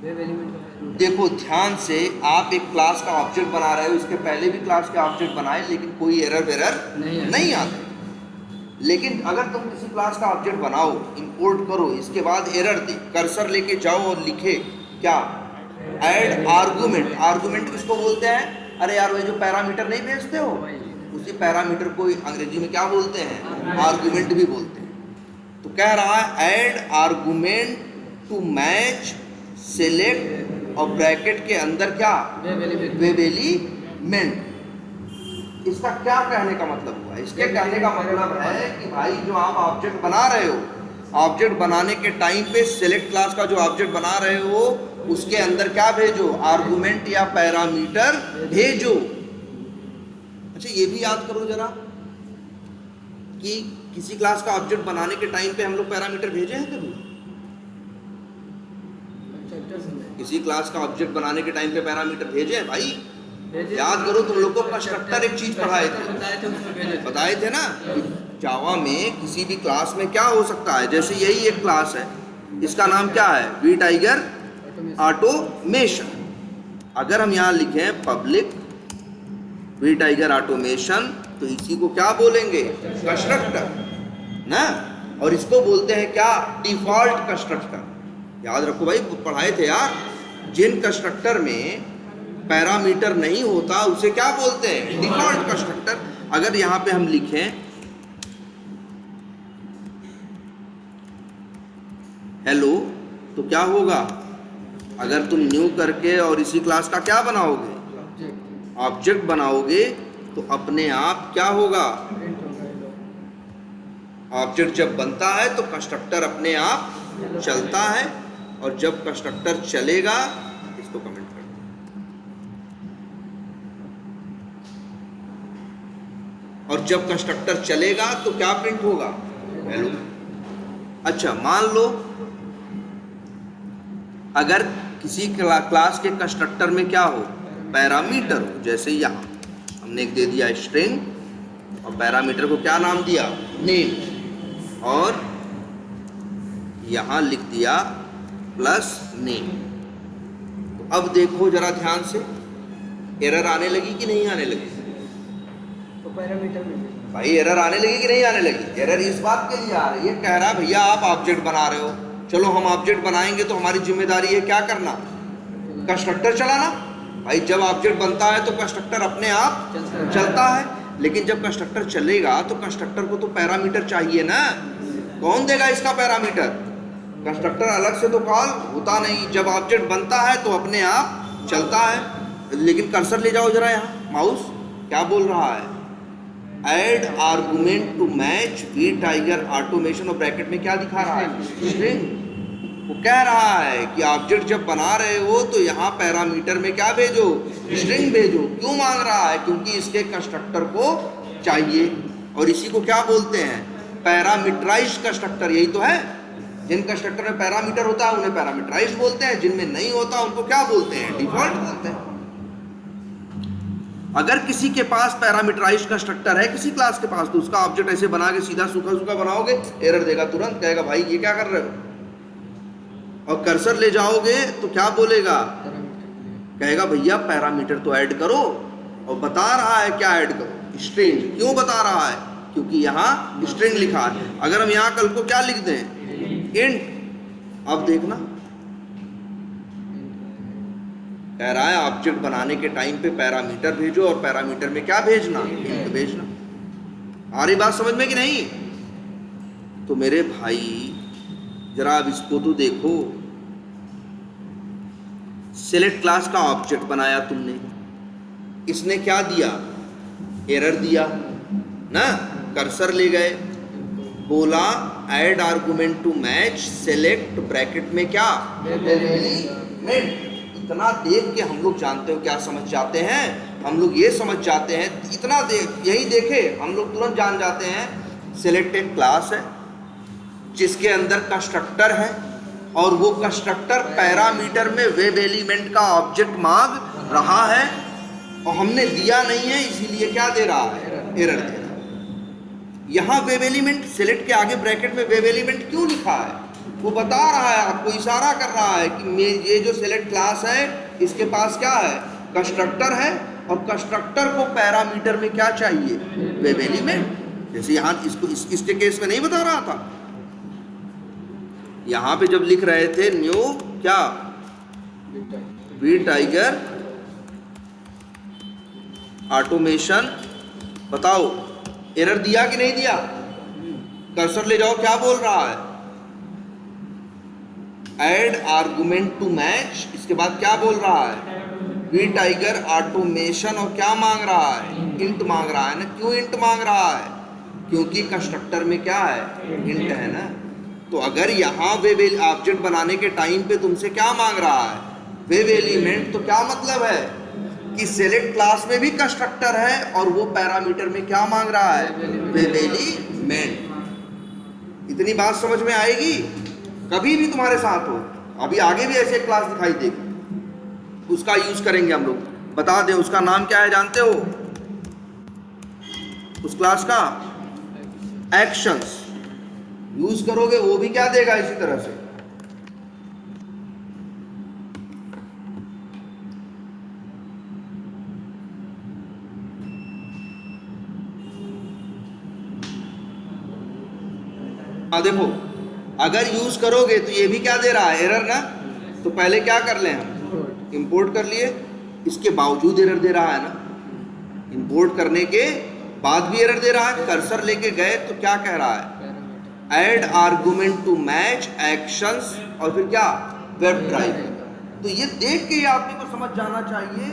Web element देखो ध्यान से, आप एक क्लास का ऑब्जेक्ट बना रहे हो, इसके पहले भी क्लास के ऑब्जेक्ट बनाए लेकिन कोई एरर नहीं आते। लेकिन अगर तुम किसी क्लास का ऑब्जेक्ट बनाओ, इंपोर्ट करो, इसके बाद एरर दे, कर्सर लेके जाओ और लिखे क्या? Add argument. आर्गुमेंट किसको बोलते हैं? अरे यार, वो जो पैरामीटर नहीं भेजते हो, उसी पैरामीटर को अंग्रेजी में क्या बोलते हैं? आर्गुमेंट भी बोलते हैं। तो कह रहा है add argument to match select, और ब्रैकेट के अंदर क्या? Web element. इसका क्या कहने का मतलब हुआ? इसके कहने का मतलब है कि भाई जो आप ऑब्जेक्ट बना रहे हो, ऑब्जेक्ट बनाने के टाइम पे सेलेक्ट क्लास का जो ऑब्जेक्ट बना रहे हो उसके अंदर क्या भेजो? आर्गुमेंट या पैरामीटर भेजो। अच्छा, ये भी याद करो जरा कि किसी क्लास का ऑब्जेक्ट बनाने के टाइम पे हम लोग पैरामीटर भेजे हैं कभी? किसी क्लास का ऑब्जेक्ट बनाने के टाइम पे पैरामीटर भेजे हैं भाई? याद करो, तुम लोग को कंस्ट्रक्टर एक चीज पढ़ाए थे, बताए थे ना, जावा में किसी भी क्लास में क्या हो सकता है। जैसे यही एक क्लास है, इसका नाम क्या है? V Tiger automation. अगर हम यहाँ लिखें पब्लिक वी टाइगर ऑटोमेशन, तो इसी को क्या बोलेंगे? कंस्ट्रक्टर ना। और इसको बोलते हैं क्या? Default constructor. याद रखो भाई, पढ़ाए थे यार, जिन कंस्ट्रक्टर में पैरामीटर नहीं होता उसे क्या बोलते हैं? Default constructor. अगर यहाँ पे हम लिखें हेलो, तो क्या होगा? अगर तुम न्यू करके और इसी क्लास का क्या बनाओगे? ऑब्जेक्ट बनाओगे, तो अपने आप क्या होगा? ऑब्जेक्ट जब बनता है तो कंस्ट्रक्टर अपने आप चलता है, और जब कंस्ट्रक्टर चलेगा, इसको कमेंट कर दो, और जब कंस्ट्रक्टर चलेगा तो क्या प्रिंट होगा? हेलो। अच्छा, मान लो अगर किसी क्लास के कंस्ट्रक्टर में क्या हो? पैरामीटर हो। जैसे यहाँ हमने एक दे दिया स्ट्रिंग, और पैरामीटर को क्या नाम दिया, नेम, और यहाँ लिख दिया प्लस नेम। तो अब देखो जरा ध्यान से, एरर आने लगी कि नहीं आने लगी? तो पैरामीटर में भाई एरर आने लगी कि नहीं आने लगी? एरर इस बात के लिए आ रही है, कह रहा है भैया आप ऑब्जेक्ट बना रहे हो, चलो हम ऑब्जेक्ट बनाएंगे तो हमारी जिम्मेदारी है क्या करना, कंस्ट्रक्टर चलाना। भाई जब ऑब्जेक्ट बनता है तो कंस्ट्रक्टर अपने आप चलता है, लेकिन जब कंस्ट्रक्टर चलेगा तो कंस्ट्रक्टर को तो पैरामीटर चाहिए ना। कौन देगा इसका पैरामीटर? कंस्ट्रक्टर अलग से तो कॉल होता नहीं, जब ऑब्जेक्ट बनता है तो अपने आप चलता है। लेकिन कर्सर ले जाओ जरा यहाँ, माउस क्या बोल रहा है, add argument to match V Tiger automation, और ब्रैकेट में क्या दिखा रहा है, स्ट्रिंग। वो कह रहा है कि ऑब्जेक्ट जब बना रहे हो तो यहाँ पैरामीटर में क्या भेजो, स्ट्रिंग भेजो। क्यों मांग रहा है? क्योंकि इसके कंस्ट्रक्टर को चाहिए, और इसी को क्या बोलते हैं, पैरामीटराइज्ड कंस्ट्रक्टर। यही तो है, जिन कंस्ट्रक्टर में पैरामीटर होता है उन्हें पैरामीटराइज्ड बोलते हैं, जिनमें नहीं होता उनको क्या बोलते हैं, डिफॉल्ट बोलते हैं। अगर किसी के पास पैरामीटराइज्ड कंस्ट्रक्टर है किसी क्लास के पास, तो उसका ऑब्जेक्ट ऐसे बना के सीधा सूखा सूखा बनाओगे, एरर देगा तुरंत, कहेगा भाई ये क्या कर रहे हो। और कर्सर ले जाओगे तो क्या बोलेगा, कहेगा भैया पैरामीटर तो ऐड करो, और बता रहा है क्या ऐड करो, स्ट्रिंग। क्यों बता रहा है? क्योंकि यहाँ स्ट्रिंग लिखा है। अगर हम यहाँ कल को क्या लिख दें, इंट, अब देखना कह रहा है ऑब्जेक्ट बनाने के टाइम पे पैरामीटर भेजो, और पैरामीटर में क्या भेजना, इंट भेजना। आ रही बात समझ में कि नहीं? तो मेरे भाई जरा अब इसको तो देखो, सिलेक्ट क्लास का ऑब्जेक्ट बनाया तुमने, इसने क्या दिया, एरर दिया ना। कर्सर ले गए, बोला add argument to match select, bracket में क्या, एलिमेंट। इतना देख के हम लोग जानते हो क्या समझ जाते हैं, हम लोग ये समझ जाते हैं, इतना यही देखे हम लोग तुरंत जान जाते हैं, सिलेक्ट एक क्लास है जिसके अंदर कंस्ट्रक्टर है, और वो कंस्ट्रक्टर पैरामीटर में वेब एलिमेंट का ऑब्जेक्ट मांग रहा है, और हमने दिया नहीं है, इसीलिए क्या दे रहा है, एरर दे रहा है। यहाँ वेब एलिमेंट, सिलेक्ट के आगे ब्रैकेट में वेब एलिमेंट क्यों लिखा है, वो बता रहा है, आपको इशारा कर रहा है कि ये जो सिलेक्ट क्लास है इसके पास क्या है, कंस्ट्रक्टर है, और कंस्ट्रक्टर को पैरामीटर में क्या चाहिए, वेब एलिमेंट। जैसे यहाँ इसको इसके केस में नहीं बता रहा था, यहाँ पे जब लिख रहे थे न्यू क्या, वी टाइगर ऑटोमेशन, बताओ एरर दिया कि नहीं दिया? कर्सर ले जाओ, क्या बोल रहा है, ऐड आर्गुमेंट टू मैच, इसके बाद क्या बोल रहा है, वी टाइगर ऑटोमेशन, और क्या मांग रहा है, इंट मांग रहा है ना। क्यों इंट मांग रहा है? क्योंकि कंस्ट्रक्टर में क्या है, इंट है ना। तो अगर यहाँ वेब ऑब्जेक्ट बनाने के टाइम पे तुमसे क्या मांग रहा है, वेब एलिमेंट, तो क्या मतलब है कि सेलेक्ट क्लास में भी कंस्ट्रक्टर है और वो पैरामीटर में क्या मांग रहा है, वेब एलिमेंट। इतनी बात समझ में आएगी? कभी भी तुम्हारे साथ हो, अभी आगे भी ऐसे क्लास दिखाई देगी, उसका यूज करेंगे हम लोग। बता दें उसका नाम क्या है, जानते हो उस क्लास का, एक्शंस। यूज करोगे वो भी क्या देगा इसी तरह से, देखो अगर यूज करोगे तो ये भी क्या दे रहा है, एरर ना। तो पहले क्या कर लें हम, इंपोर्ट कर लिए, इसके बावजूद एरर दे रहा है ना, इंपोर्ट करने के बाद भी एरर दे रहा है। कर्सर लेके गए तो क्या कह रहा है, add argument to match actions, और फिर क्या, वेब ड्राइवर। तो ये देख के ये आदमी को समझ जाना चाहिए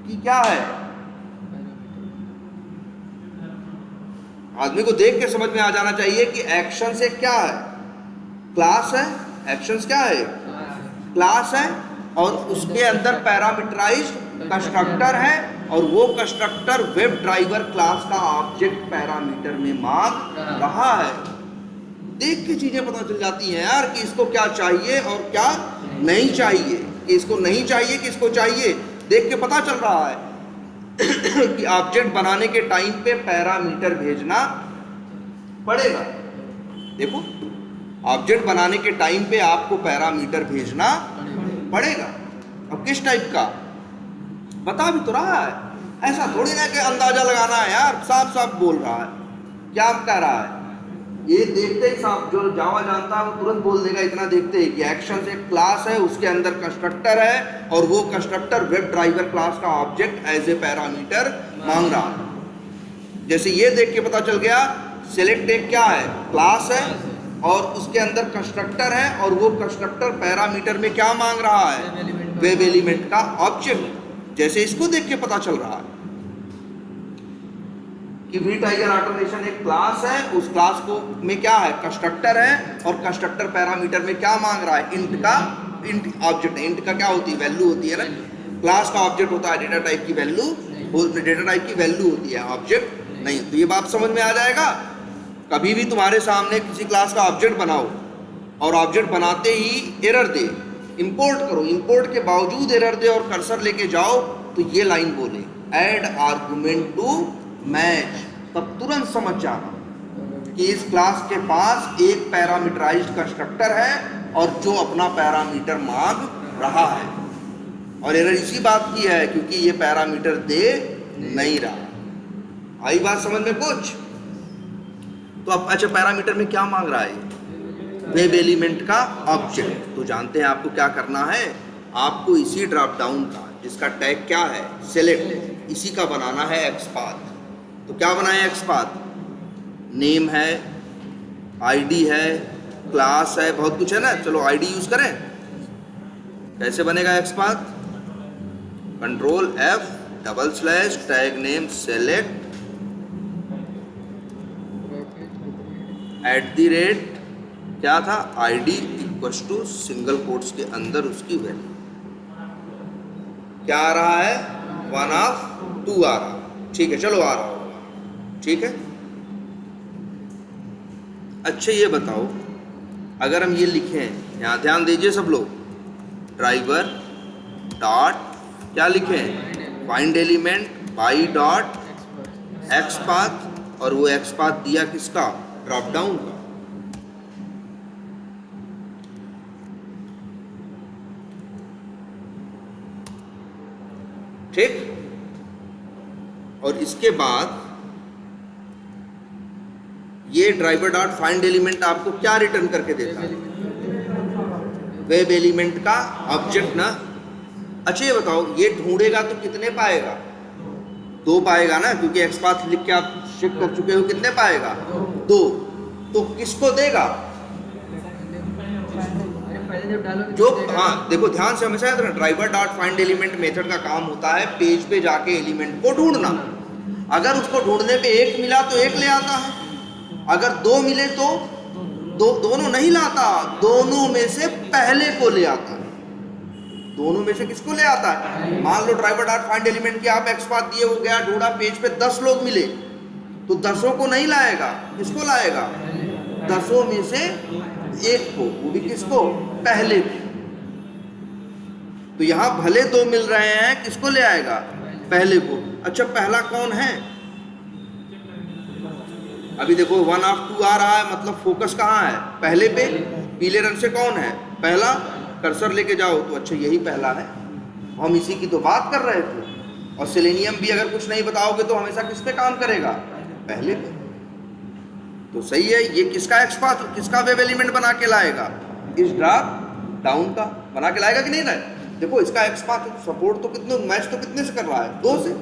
कि क्या है, आदमी को देख के समझ में आ जाना चाहिए कि एक्शन से क्या है, क्लास है, एक्शंस क्या है, क्लास है, और उसके अंदर पैरामीटराइज्ड कंस्ट्रक्टर है, और वो कंस्ट्रक्टर वेब ड्राइवर क्लास का ऑब्जेक्ट पैरामीटर में मांग रहा है। देख के चीजें पता चल जाती हैं यार कि इसको क्या चाहिए और क्या नहीं चाहिए, कि इसको नहीं चाहिए कि इसको चाहिए, देख के पता चल रहा है। कि ऑब्जेक्ट बनाने के टाइम पे पैरामीटर भेजना पड़ेगा। देखो, ऑब्जेक्ट बनाने के टाइम पे आपको पैरामीटर भेजना पड़ेगा। अब किस टाइप का बता भी तो रहा है, ऐसा थोड़ी ना कि अंदाजा लगाना है यार, साफ साफ बोल रहा है। क्या कह रहा है, ये देखते ही साफ, जो जावा जानता है वो तुरंत बोल देगा इतना देखते ही कि एक्शन से एक क्लास है, उसके अंदर कंस्ट्रक्टर है और वो कंस्ट्रक्टर वेब ड्राइवर क्लास का ऑब्जेक्ट एज ए पैरामीटर मांग रहा है। जैसे ये देख के पता चल गया सेलेक्ट एक क्या है, क्लास है और उसके अंदर कंस्ट्रक्टर है और वो कंस्ट्रक्टर पैरामीटर में क्या मांग रहा है, वेब एलिमेंट का ऑब्जेक्ट। जैसे इसको देख के पता चल रहा है कि वी टाइगर ऑटोमेशन एक क्लास है, उस क्लास को में क्या है, कंस्ट्रक्टर है और कंस्ट्रक्टर पैरामीटर में क्या मांग रहा है, इंट का, इंट ऑब्जेक्ट है। इंट का क्या होती है, वैल्यू होती है ना। क्लास का ऑब्जेक्ट होता है डेटा टाइप की वैल्यू, डेटा टाइप की वैल्यू होती है, ऑब्जेक्ट नहीं। तो ये बात समझ में आ जाएगा। कभी भी तुम्हारे सामने किसी क्लास का ऑब्जेक्ट बनाओ और ऑब्जेक्ट बनाते ही एरर दे, इंपोर्ट करो, इंपोर्ट के बावजूद एरर दे और कर्सर लेके जाओ तो ये लाइन बोले ऐड आर्गुमेंट टू मैच, तब तुरंत समझ जाना कि इस क्लास के पास एक पैरामीटराइज्ड कंस्ट्रक्टर है और जो अपना पैरामीटर मांग रहा है। और एरर इसी बात की है क्योंकि ये पैरामीटर दे नहीं रहा। आई बात समझ में कुछ? तो अब अच्छा, पैरामीटर में क्या मांग रहा है, वेब एलिमेंट का ऑब्जेक्ट। तो जानते हैं आपको क्या करना है, आपको इसी ड्रॉप डाउन का जिसका टैग क्या है, सेलेक्ट, इसी का बनाना है एक्सपाथ। तो क्या बनाए एक्सपाथ, नेम है, आईडी है, क्लास है, बहुत कुछ है ना। चलो आईडी यूज करें। कैसे बनेगा XPath, control F / tag name select @ क्या था, ID equals to single quotes के अंदर उसकी वैल्यू क्या आ रहा है, 1 of 2 आ रहा। ठीक है, चलो आ रहा होगा, ठीक है। अच्छा ये बताओ, अगर हम ये लिखें, यहाँ ध्यान दीजिए सब लोग, ड्राइवर डॉट क्या लिखें, find element by dot XPath, और वो एक्सपाथ दिया किसका, ड्रॉप डाउन का। ठीक, और इसके बाद ये ड्राइवर डॉट फाइंड एलिमेंट आपको क्या रिटर्न करके देता है, वेब एलिमेंट का ऑब्जेक्ट ना। अच्छा ये बताओ, ये ढूंढेगा तो कितने पाएगा, 2 पाएगा ना, क्योंकि एक्सपाथ लिख के आप शिफ्ट कर चुके हो, कितने पाएगा, 2। तो किसको देगा, जो, हाँ देखो ध्यान से हमेशा याद रखना, driver dot find element method का काम होता है पेज पे जाके एलिमेंट को ढूंढना। अगर उसको ढूंढने पे 1 मिला तो 1 ले आता है, अगर 2 मिले तो दोनों नहीं लाता, दोनों में से पहले को ले आता है। दोनों में से किसको ले आता है, मान लो ड्राइवर डॉट फाइंड एलिमेंट की आप एक्सपाथ दिए, हो गया, ढूंढा, पेज पे 10 लोग मिले तो 10 को नहीं लाएगा, किसको लाएगा, 10 में से 1 को, वो भी किसको, पहले को। तो यहां भले 2 मिल रहे हैं, किसको ले आएगा, पहले को। अच्छा पहला कौन है, अभी देखो 1 of 2 आ रहा है, मतलब फोकस कहाँ है, पहले पे। पीले रंग से कौन है, पहला, कर्सर लेके जाओ तो अच्छा यही पहला है, हम इसी की तो बात कर रहे थे। और सेलेनियम भी अगर कुछ नहीं बताओगे तो हमेशा किस पे काम करेगा, पहले पे। तो सही है, ये किसका एक्सपाथ, किसका वेब एलिमेंट बना के लाएगा, इस ड्रॉप डाउन का बना के लाएगा कि नहीं लाएगा। देखो इसका एक्सपाथ सपोर्ट तो कितने, मैच तो कितने से कर रहा है, 2 से,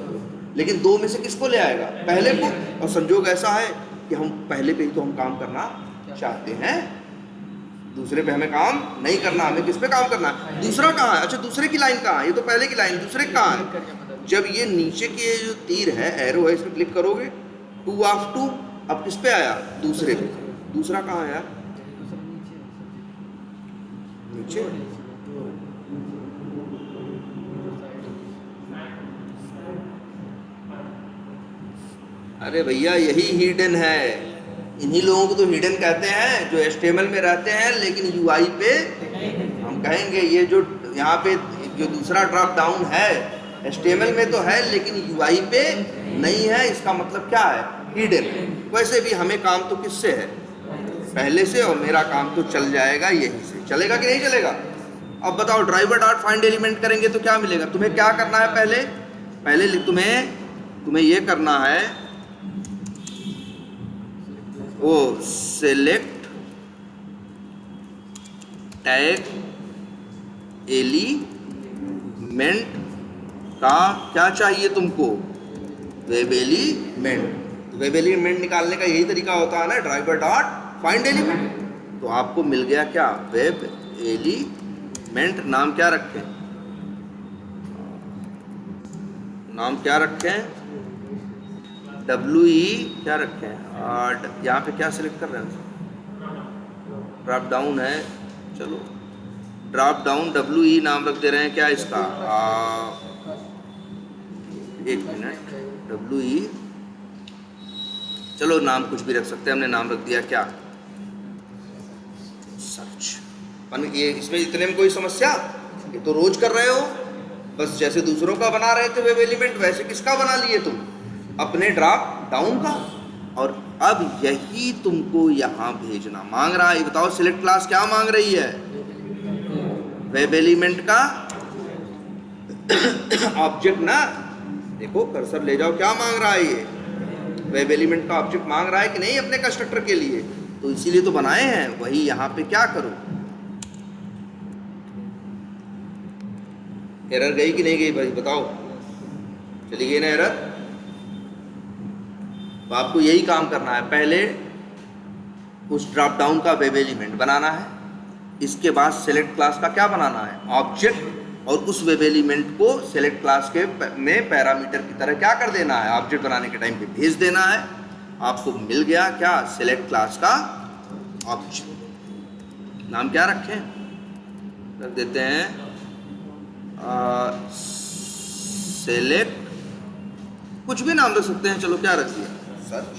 लेकिन 2 में से किसको ले आएगा, पहले को। और संजोग ऐसा है कि हम पहले पे ही तो हम काम करना चाहते हैं, दूसरे पे हमें काम नहीं करना, हमें किस पे काम करना है, दूसरा कहाँ है। अच्छा दूसरे की लाइन कहाँ है, ये तो पहले की लाइन, दूसरे कहाँ है, जब ये नीचे के जो तीर है, एरो है, इसमें क्लिक करोगे 2 of 2, अब किस पे आया, दूसरे पे। दूसरा कहाँ आया, नीचे। अरे भैया यही हिडन है, इन्हीं लोगों को तो हिडन कहते हैं जो HTML में रहते हैं, लेकिन UI पे हम कहेंगे ये जो यहाँ पे जो दूसरा ड्रॉप डाउन है HTML में तो है लेकिन UI पे नहीं है। इसका मतलब क्या है? हिडन। वैसे भी हमें काम तो किससे है? पहले से, और मेरा काम तो चल जाएगा यहीं से। चलेगा कि नहीं चलेगा? अब बताओ, ड्राइवर डॉट फाइंड एलिमेंट करेंगे तो क्या मिलेगा? तुम्हें क्या करना है? पहले तुम्हें ये करना है, वो सेलेक्ट टैग एलिमेंट का क्या चाहिए तुमको? Web element. वेब एलिमेंट निकालने का यही तरीका होता है ना, ड्राइवर डॉट फाइंड एलिमेंट। तो आपको मिल गया क्या? Web element. नाम क्या रखें? WE क्या रखें? और यहाँ पे क्या सिलेक्ट कर रहे हैं? ड्रॉप डाउन है, चलो ड्रॉप डाउन WE नाम रख दे रहे हैं। क्या इसका? एक मिनट, WE, चलो नाम कुछ भी रख सकते हैं। हमने नाम रख दिया क्या? सर्च। ये इसमें इतने में कोई समस्या? ये तो रोज कर रहे हो। बस जैसे दूसरों का बना रहे थे वेब एलिमेंट, वैसे किसका बना लिए तुम? अपने ड्रॉप डाउन का। और अब यही तुमको यहाँ भेजना मांग रहा है। बताओ सिलेक्ट क्लास क्या मांग रही है? वेब एलिमेंट का ऑब्जेक्ट ना। देखो कर्सर ले जाओ, क्या मांग रहा है ये? वेब एलिमेंट का ऑब्जेक्ट मांग रहा है कि नहीं अपने कंस्ट्रक्टर के लिए? तो इसीलिए तो बनाए हैं। वही यहाँ पे क्या करो? एरर गई कि नहीं गई भाई बताओ? चली गई ना एरर? तो आपको यही काम करना है। पहले उस ड्रॉप डाउन का वेब एलिमेंट बनाना है, इसके बाद सेलेक्ट क्लास का क्या बनाना है? ऑब्जेक्ट। और उस वेब एलिमेंट को सेलेक्ट क्लास के में पैरामीटर की तरह क्या कर देना है? ऑब्जेक्ट बनाने के टाइम पे भेज देना है। आपको मिल गया क्या? सेलेक्ट क्लास का ऑब्जेक्ट। नाम क्या रखें? रख देते हैं सेलेक्ट, कुछ भी नाम रख सकते हैं। चलो क्या रख दिया? सर्च।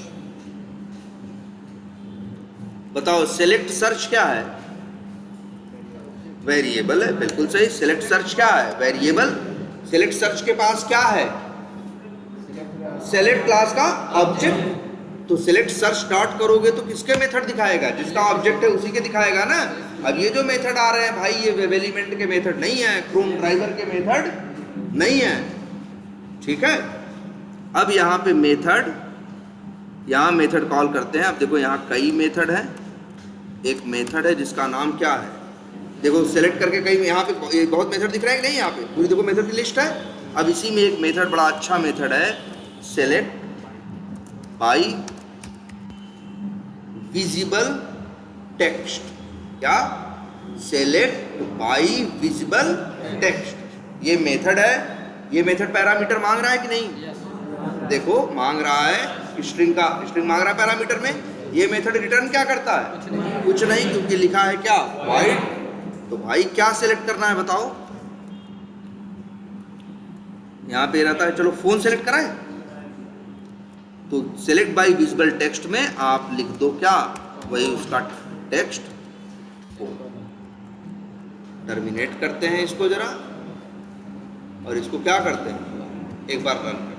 बताओ सेलेक्ट सर्च क्या है? वेरिएबल है, बिल्कुल सही। सेलेक्ट सर्च क्या है? वेरिएबल। सेलेक्ट सर्च के पास क्या है? सेलेक्ट क्लास का ऑब्जेक्ट। तो सेलेक्ट सर्च डॉट करोगे तो किसके मेथड दिखाएगा? जिसका ऑब्जेक्ट है उसी के दिखाएगा ना। अब ये जो मेथड आ रहे हैं भाई, ये वेब एलिमेंट के मेथड नहीं है, क्रोम ड्राइवर के मेथड नहीं है। ठीक है। अब यहाँ पे मेथड, यहाँ मेथड कॉल करते हैं। अब देखो यहाँ कई मेथड है। एक मेथड है जिसका नाम क्या है? देखो सेलेक्ट करके कई यहाँ पे बहुत मेथड दिख रहा है कि नहीं? यहाँ पे पूरी देखो मेथड की लिस्ट है। अब इसी में एक मेथड, बड़ा अच्छा मेथड है, सेलेक्ट बाई विजिबल टेक्स्ट। क्या? Select by visible text. ये मेथड है। ये मेथड पैरामीटर मांग रहा है कि नहीं? देखो मांग रहा है, स्ट्रिंग मांग रहा है पैरामीटर में। ये मेथड रिटर्न क्या करता है? कुछ नहीं, क्योंकि लिखा है क्या? वाइड। तो भाई क्या सेलेक्ट करना है बताओ? यहाँ पे रहता है, चलो फोन सेलेक्ट कराए। तो सेलेक्ट बाय विजिबल टेक्स्ट में आप लिख दो क्या? वही उसका टेक्स्ट। टर्मिनेट करते हैं इसको जरा, और इसको क्या करते हैं? एक बार रन करते हैं।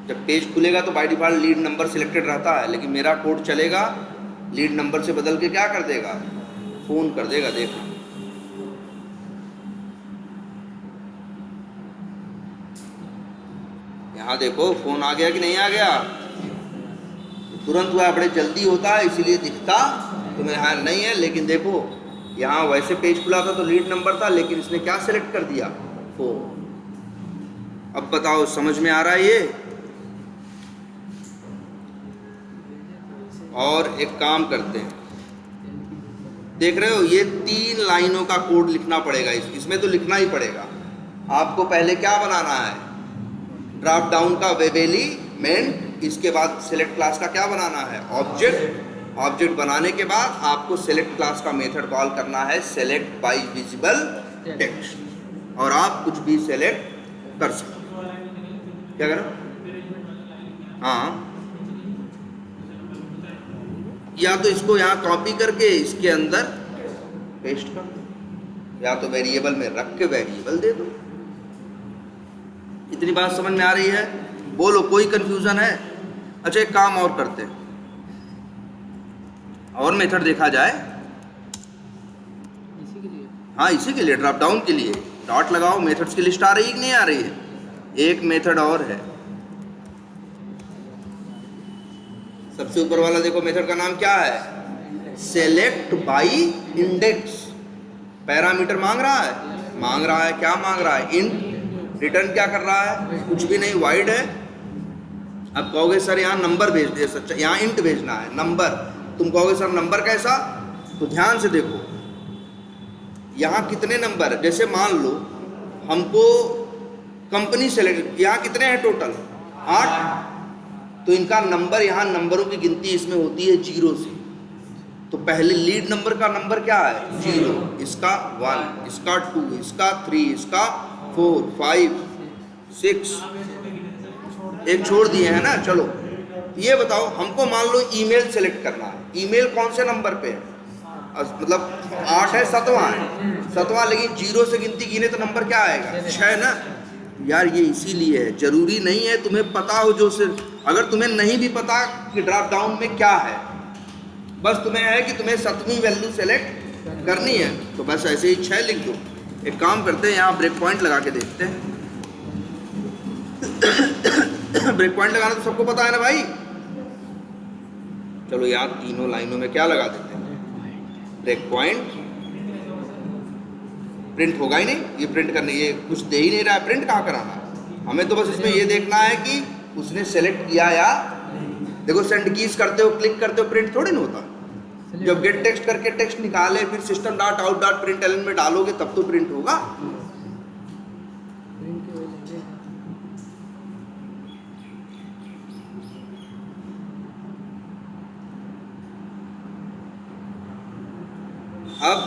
जब पेज खुलेगा तो by default lead number selected रहता है, लेकिन मेरा कोड चलेगा लीड नंबर से बदल के क्या कर देगा? फोन कर देगा। देखो यहाँ देखो फोन आ गया कि नहीं आ गया? तुरंत हुआ, बड़े जल्दी होता है इसीलिए दिखता तुम्हें यहाँ नहीं है। लेकिन देखो यहाँ वैसे पेज खुला था तो लीड नंबर था, लेकिन इसने क्या सिलेक्ट कर दिया? फोन। अब बताओ समझ में आ रहा है ये? और एक काम करते हैं, देख रहे हो ये 3 लाइनों का कोड लिखना पड़ेगा। इसमें तो लिखना ही पड़ेगा। आपको पहले क्या बनाना है? ड्रॉप डाउन का वेब एलिमेंट। इसके बाद सेलेक्ट क्लास का क्या बनाना है? ऑब्जेक्ट। ऑब्जेक्ट बनाने के बाद आपको सेलेक्ट क्लास का मेथड कॉल करना है सेलेक्ट बाय विजिबल टेक्स्ट, और आप कुछ भी सेलेक्ट कर सकते हो। क्या करो? हाँ, या तो इसको यहाँ कॉपी करके इसके अंदर पेस्ट कर दो, या तो वेरिएबल में रख के वेरिएबल दे दो। इतनी बात समझ में आ रही है? बोलो, कोई कंफ्यूजन है? अच्छा, एक काम और करते हैं, और मेथड देखा जाए। इसी के लिए? हाँ, इसी के लिए, ड्रॉप डाउन के लिए डॉट लगाओ। मेथड्स की लिस्ट आ रही है कि नहीं आ रही है? एक मेथड और है, सबसे ऊपर वाला देखो, मेथड का नाम क्या है? Select by index. पैरामीटर मांग रहा है, क्या मांग रहा है? इंट। रिटर्न क्या कर रहा है? कुछ भी नहीं, वाइड है। अब कहोगे सर यहाँ नंबर भेज दे, सच्चा यहाँ इंट भेजना है, नंबर। तुम कहोगे सर नंबर कैसा? तो ध्यान से देखो, यहाँ कितने नंबर, जैसे मान लो हमको कंपनी सेलेक्ट, यहाँ कितने हैं टोटल? 8। तो इनका नंबर, यहाँ नंबरों की गिनती इसमें होती है 0 से। तो पहले लीड नंबर का नंबर क्या है? 0, इसका 1, इसका 2, इसका 3, इसका 4, 5, 6, एक छोड़ दिए है ना। चलो ये बताओ, हमको मान लो ईमेल सेलेक्ट करना है। ईमेल कौन से नंबर पे है? मतलब 8 है, 7वां है, 7वां, लेकिन 0 से गिनती गिने तो नंबर क्या आएगा? 6 ना यार। ये इसीलिए है, जरूरी नहीं है तुम्हें पता हो। जो सिर्फ अगर तुम्हें नहीं भी पता कि ड्रॉप डाउन में क्या है, बस तुम्हें है कि तुम्हें 7वीं वैल्यू सेलेक्ट करनी है, तो बस ऐसे ही 6 लिख दो। एक काम करते हैं, यहाँ ब्रेक पॉइंट लगा के देखते हैं। ब्रेक पॉइंट लगाना तो सबको पता है ना भाई। चलो यहाँ तीनों लाइनों में क्या लगा देते हैं? Break point. प्रिंट होगा ही नहीं, ये प्रिंट करने, ये कुछ दे ही नहीं रहा है, प्रिंट कहाँ कराना है? हमें तो बस इसमें ये देखना है कि उसने सेलेक्ट किया या। देखो सेंड कीज करते हो, क्लिक करते हो, प्रिंट थोड़ी ना होता। जब गेट टेक्स्ट करके टेक्स्ट निकाले, फिर system dot out dot println में डालोगे, तब तो प्रिंट होगा। अब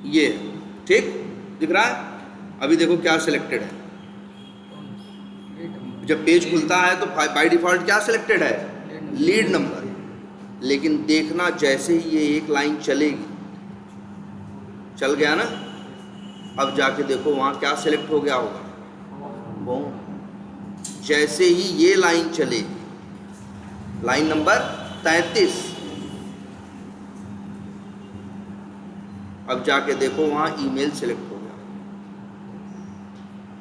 ये ठीक दिख रहा है? अभी देखो क्या सिलेक्टेड है। जब पेज खुलता है तो बाय डिफॉल्ट क्या सिलेक्टेड है? Lead number. लेकिन देखना, जैसे ही ये एक लाइन चलेगी, चल गया ना, अब जाके देखो वहाँ क्या सिलेक्ट हो गया होगा? वो जैसे ही ये लाइन चलेगी, लाइन नंबर 33, अब जाके देखो वहाँ ईमेल सिलेक्ट हो गया।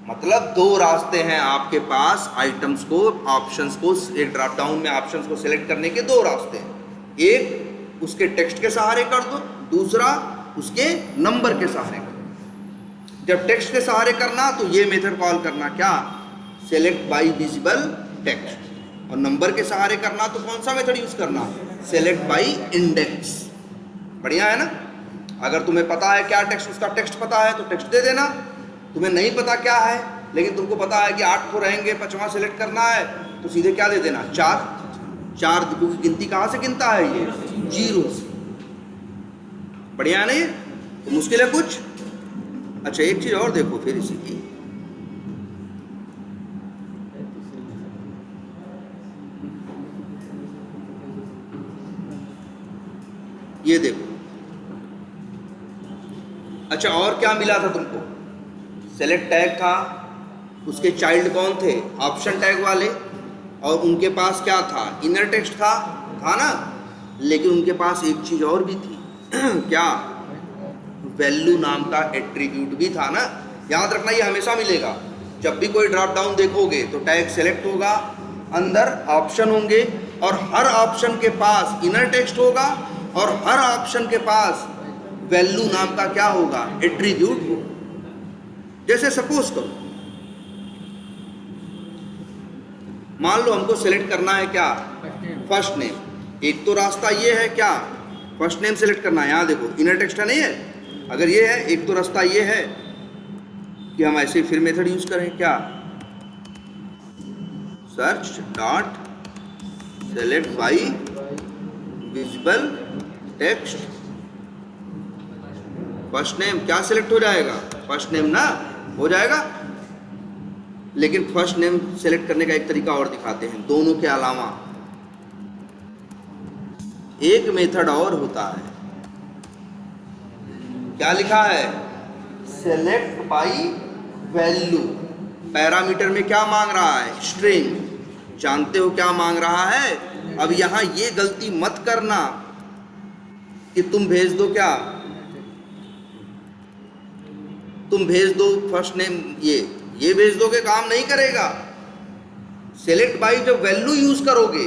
मतलब 2 रास्ते हैं आपके पास आइटम्स को, ऑप्शंस को, एक ड्रॉप डाउन में ऑप्शंस को सिलेक्ट करने के 2 रास्ते हैं। एक उसके टेक्स्ट के सहारे कर दो, दूसरा उसके नंबर के सहारे कर दो। जब टेक्स्ट के सहारे करना तो ये मेथड कॉल करना, क्या? Select by visible text. और नंबर के सहारे करना तो कौन सा मेथड यूज करना? Select by index. बढ़िया है ना? अगर तुम्हें पता है क्या टेक्स्ट, उसका टेक्स्ट पता है तो टेक्स्ट दे देना। तुम्हें नहीं पता क्या है, लेकिन तुमको पता है कि 8 को रहेंगे, 5वां सेलेक्ट करना है, तो सीधे क्या दे देना? 4। क्योंकि गिनती कहाँ से गिनता है? ये 0 से। बढ़िया है ना? ये तो मुश्किल है कुछ? अच्छा, एक चीज और देखो फिर इसी की। ये देखो, अच्छा और क्या मिला था तुमको? सेलेक्ट टैग था, उसके चाइल्ड कौन थे? ऑप्शन टैग वाले। और उनके पास क्या था? इनर टेक्स्ट था ना? लेकिन उनके पास एक चीज और भी थी। क्या? वैल्यू नाम का एट्रीब्यूट भी था ना। याद रखना, ये हमेशा मिलेगा। जब भी कोई ड्रॉप डाउन देखोगे तो टैग सेलेक्ट होगा, अंदर ऑप्शन होंगे, और हर ऑप्शन के पास इनर टेक्स्ट होगा, और हर ऑप्शन के पास वैल्यू नाम का क्या होगा? एट्रीब्यूट होगा। जैसे सपोज करो, मान लो हमको सेलेक्ट करना है क्या? First name. एक तो रास्ता ये है, क्या? फर्स्ट नेम सेलेक्ट करना है। यहाँ देखो इनर टेक्स्ट है, नहीं है? अगर ये है, एक तो रास्ता ये है कि हम ऐसे फिर मेथड यूज करें, क्या? Search dot select by visible text. First name क्या सिलेक्ट हो जाएगा? फर्स्ट नेम ना हो जाएगा। लेकिन फर्स्ट नेम सेलेक्ट करने का एक तरीका और दिखाते हैं, दोनों के अलावा एक मेथड और होता है। क्या लिखा है? Select by value. पैरामीटर में क्या मांग रहा है? स्ट्रिंग। जानते हो क्या मांग रहा है? अब यहां ये गलती मत करना कि तुम भेज दो क्या, तुम भेज दो फर्स्ट नेम ये भेज दोगे, काम नहीं करेगा। सेलेक्ट बाई जब वैल्यू यूज करोगे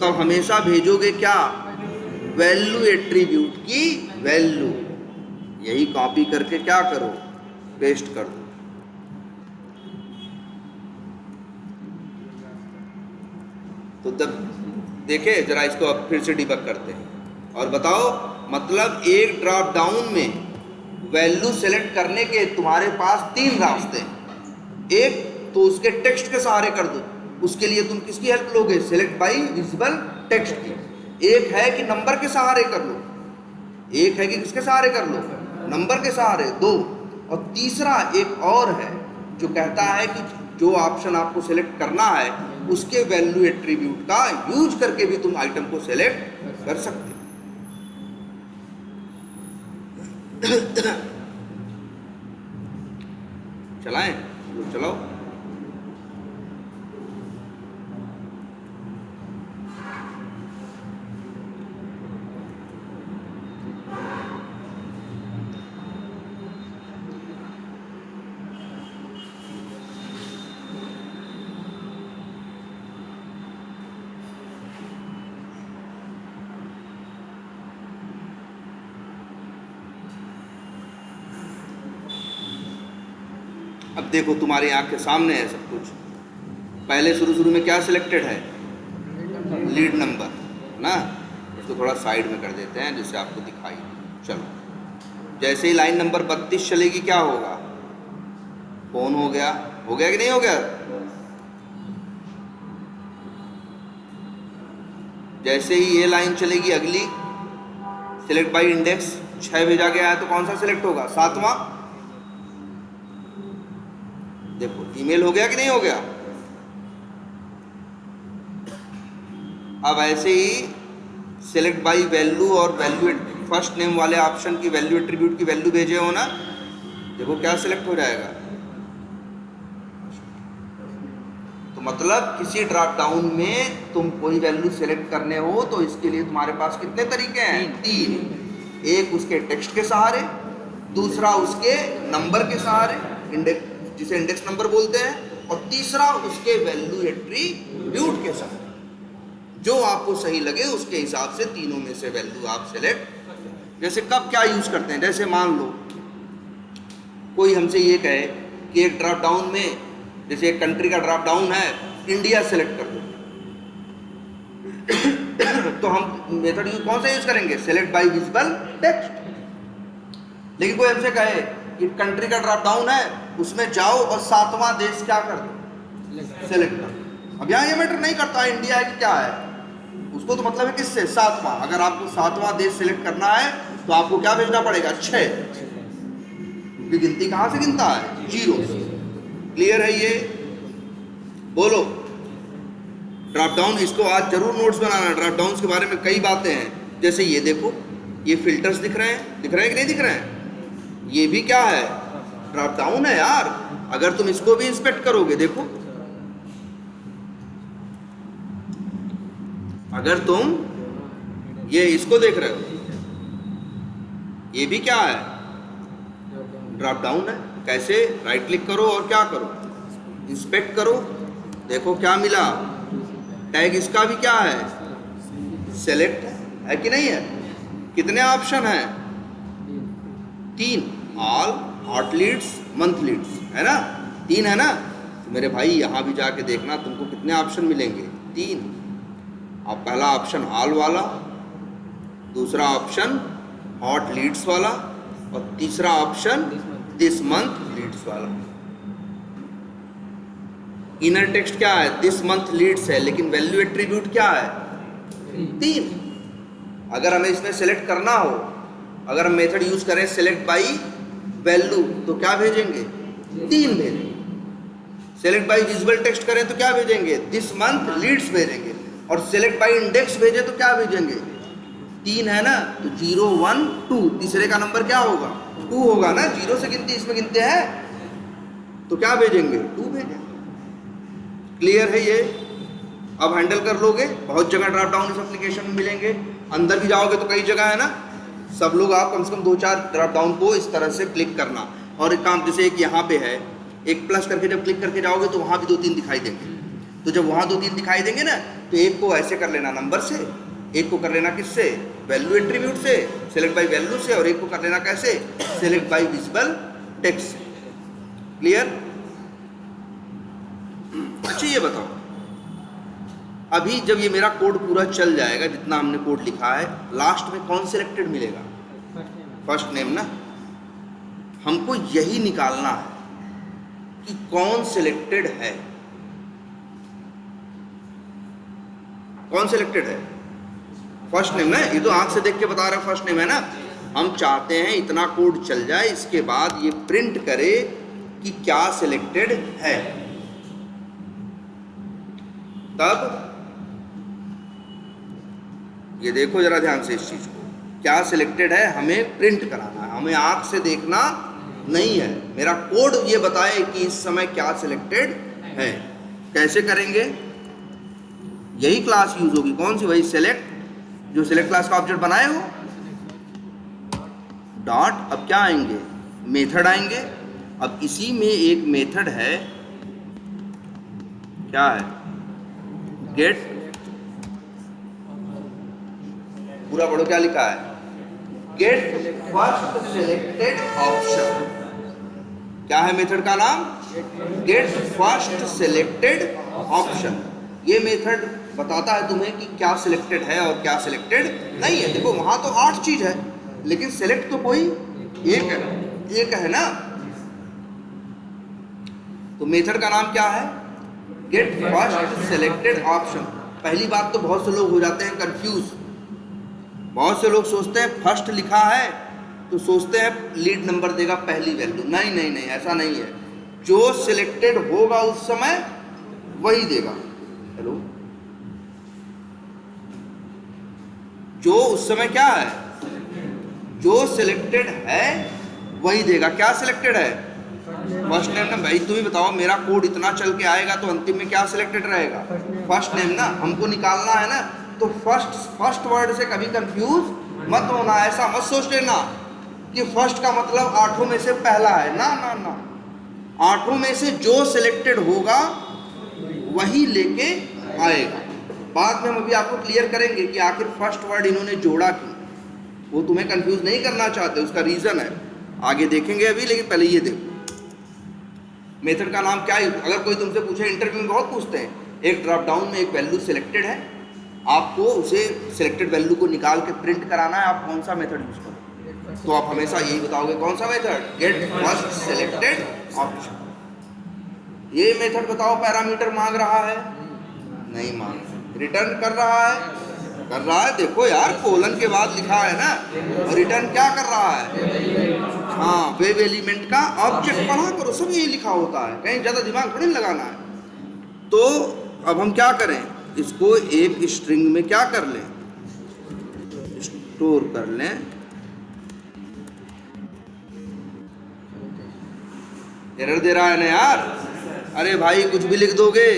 तब हमेशा भेजोगे क्या? वैल्यू एट्रीब्यूट की वैल्यू। यही कॉपी करके क्या करो? पेस्ट कर दो। तो तब देखे जरा इसको, अब फिर से डिबग करते हैं और बताओ, मतलब एक ड्रॉप डाउन में वैल्यू सेलेक्ट करने के तुम्हारे पास 3 रास्ते हैं। एक तो उसके टेक्स्ट के सहारे कर दो, उसके लिए तुम किसकी हेल्प लोगे? सेलेक्ट बाई विजिबल टेक्स्ट की। एक है कि नंबर के सहारे कर लो, एक है कि किसके सहारे कर लो? नंबर के सहारे, 2। और तीसरा एक और है जो कहता है कि जो ऑप्शन आपको सेलेक्ट करना है उसके वैल्यू एट्रीब्यूट का यूज करके भी तुम आइटम को सेलेक्ट कर सकते हो। चलाएं? चलाओ। अब देखो तुम्हारी आंख के सामने है सब कुछ। पहले शुरू में क्या सिलेक्टेड है? लीड नंबर ना। इसको थोड़ा साइड में कर देते हैं जिससे आपको दिखाई दे। चलो, जैसे ही लाइन नंबर 32 चलेगी क्या होगा? फोन हो गया कि नहीं हो गया? जैसे ही ये लाइन चलेगी अगली, सिलेक्ट बाई इंडेक्स 6 भेजा गया है तो कौन सा सिलेक्ट होगा? 7वां। देखो ईमेल हो गया कि नहीं हो गया? अब ऐसे ही सिलेक्ट बाई वैल्यू और वैल्यू फर्स्ट नेम वाले ऑप्शन की वैल्यू एट्रीब्यूट की वैल्यू भेजे हो ना, देखो क्या सिलेक्ट हो जाएगा। तो मतलब किसी ड्रॉप डाउन में तुम कोई वैल्यू सेलेक्ट करने हो तो इसके लिए तुम्हारे पास कितने तरीके हैं? 3। एक उसके टेक्स्ट के सहारे, दूसरा उसके नंबर के सहारे, इंडेक्स जिसे इंडेक्स नंबर बोलते हैं, और तीसरा उसके वैल्यू एट्रीब्यूट के साथ। जो आपको सही लगे उसके हिसाब से तीनों में से वैल्यू आप सेलेक्ट। जैसे कब क्या यूज करते हैं? जैसे मान लो कोई हमसे ये कहे कि एक ड्रॉप डाउन में, जैसे एक कंट्री का ड्रॉप डाउन है, इंडिया सेलेक्ट कर दो। तो हम मेथड कौन सा यूज करेंगे? Select by visible text. लेकिन कोई हमसे कहे कि कंट्री का ड्रॉप डाउन है, उसमें जाओ और 7वां देश क्या कर दो? सेलेक्ट कर दो। अब यहाँ ये मैटर नहीं करता इंडिया है कि क्या है, उसको तो मतलब है किससे? 7वां। अगर आपको 7वां देश सेलेक्ट करना है तो आपको क्या भेजना पड़ेगा? 6। क्योंकि गिनती कहाँ से गिनता है? 0 से। क्लियर है ये? बोलो। ड्रॉप डाउन, इसको आज जरूर नोट्स बनाना। ड्रॉप डाउन के बारे में कई बातें हैं। जैसे ये देखो, ये फिल्टर्स दिख रहे हैं कि नहीं दिख रहे हैं? ये भी क्या है? ड्रॉप डाउन है यार। अगर तुम इसको भी इंस्पेक्ट करोगे, देखो, अगर तुम ये इसको देख रहे हो, ये भी क्या है? ड्रॉप डाउन है। कैसे? राइट क्लिक करो और क्या करो? इंस्पेक्ट करो। देखो क्या मिला? टैग इसका भी क्या है? सेलेक्ट है कि नहीं है? कितने ऑप्शन हैं? 3। All, hot leads, month leads, है ना? 3 है ना? तो मेरे भाई यहाँ भी जाके देखना तुमको कितने ऑप्शन मिलेंगे? 3। अब पहला ऑप्शन ऑल वाला, दूसरा ऑप्शन हॉट लीड्स वाला, और तीसरा ऑप्शन दिस मंथ लीड्स वाला। इनर टेक्स्ट क्या है? दिस मंथ लीड्स है, लेकिन वैल्यू एट्रीब्यूट क्या है? 3। अगर हमें इसमें सेलेक्ट करना हो, अगर हम मेथड यूज करें सेलेक्ट बाई वैल्यू, तो क्या भेजेंगे? 3 भेजेंगे। सेलेक्ट बाई विजिबल टेक्स्ट करें तो क्या भेजेंगे? दिस मंथ लीड्स भेजेंगे। और सेलेक्ट बाई इंडेक्स भेजे तो क्या भेजेंगे? 3 है ना, तो 0 1 2, तीसरे का नंबर क्या होगा? 2 होगा ना, 0 से गिनती इसमें गिनते हैं, तो क्या भेजेंगे? 2 भेजेंगे। क्लियर है ये? अब हैंडल कर लोगे। बहुत जगह ड्रॉप डाउन इस एप्लीकेशन में मिलेंगे, अंदर भी जाओगे तो कई जगह है ना। सब लोग आप कम से कम 2-4 ड्रॉप डाउन को इस तरह से क्लिक करना। और एक काम, जैसे एक यहाँ पे है, एक प्लस करके जब क्लिक करके जाओगे तो वहाँ भी 2-3 दिखाई देंगे। तो जब वहाँ 2-3 दिखाई देंगे ना, तो एक को ऐसे कर लेना नंबर से, एक को कर लेना किससे? वैल्यू एट्रीब्यूट से, सेलेक्ट बाई वैल्यू से, और एक को कर लेना कैसे? सेलेक्ट बाई विजिबल टेक्स्ट से। क्लियर? अच्छा ये बताओ, अभी जब ये मेरा कोड पूरा चल जाएगा, जितना हमने कोड लिखा है, लास्ट में कौन सिलेक्टेड मिलेगा? फर्स्ट नेम ना। हमको यही निकालना है कि कौन सिलेक्टेड है। कौन सिलेक्टेड है? फर्स्ट नेम ना। ये तो आंख से देख के बता रहा है फर्स्ट नेम है ना। हम चाहते हैं इतना कोड चल जाए, इसके बाद ये प्रिंट करे कि क्या सिलेक्टेड है। तब ये देखो जरा ध्यान से इस चीज को, क्या सिलेक्टेड है हमें प्रिंट कराना है, हमें आंख से देखना नहीं है। मेरा कोड ये बताए कि इस समय क्या सिलेक्टेड है। कैसे करेंगे? यही क्लास यूज होगी, कौन सी? वही सेलेक्ट, जो सेलेक्ट क्लास का ऑब्जेक्ट बनाए हो। डॉट, अब क्या आएंगे? मेथड आएंगे। अब इसी में एक मेथड है, क्या है? गेट, पूरा पढ़ो क्या लिखा है? Get first selected option. क्या है मेथड का नाम? Get first selected option. ये मेथड बताता है तुम्हें कि क्या सिलेक्टेड है और क्या सिलेक्टेड नहीं है। देखो वहां तो 8 चीज है, लेकिन सिलेक्ट तो कोई एक है ना। तो मेथड का नाम क्या है? Get first selected option. पहली बात तो बहुत से लोग हो जाते हैं कंफ्यूज। बहुत से लोग सोचते हैं फर्स्ट लिखा है तो सोचते हैं लीड नंबर देगा पहली वैल्यू। नहीं नहीं नहीं, ऐसा नहीं है। जो सिलेक्टेड होगा उस समय वही देगा। हेलो, जो उस समय क्या है? जो सिलेक्टेड है वही देगा। क्या सिलेक्टेड है? फर्स्ट नेम ना। भाई तुम ही बताओ, मेरा कोड इतना चल के आएगा तो अंतिम में क्या सिलेक्टेड रहेगा? फर्स्ट नेम ना। हमको निकालना है ना, तो फर्स्ट वर्ड से कभी कंफ्यूज मत होना। ऐसा मत सोच लेना कि फर्स्ट का मतलब 8 में से पहला है। ना ना ना, 8 में से जो सिलेक्टेड होगा वही लेके आएगा। बाद में हम अभी आपको क्लियर करेंगे कि आखिर फर्स्ट वर्ड इन्होंने जोड़ा क्यों। वो तुम्हें कंफ्यूज नहीं करना चाहते, उसका रीजन है, आगे देखेंगे अभी। लेकिन पहले ये देखो, मेथड का नाम क्या है? अगर कोई तुमसे पूछे, इंटरव्यू में बहुत पूछते हैं, एक ड्रॉप डाउन में एक वैल्यू सिलेक्टेड है, आपको उसे सिलेक्टेड वैल्यू को निकाल के प्रिंट कराना है, आप कौन सा मेथड यूज करोगे? तो आप हमेशा यही बताओगे, कौन सा method? Get first selected option. ये मेथड बताओ पैरामीटर मांग रहा है? नहीं मांग। रिटर्न कर रहा है? कर रहा है। देखो यार, कोलन के बाद लिखा है ना, और रिटर्न क्या कर रहा है? हाँ, वेब एलिमेंट का ऑब्जेक्ट पढ़ा करो, सब यही लिखा होता है, कहीं ज्यादा दिमाग थोड़ी लगाना है। तो अब हम क्या करें? इसको एक स्ट्रिंग में क्या कर लें? स्टोर कर लें। एरर दे रहा है ना यार। अरे भाई कुछ भी लिख दोगे,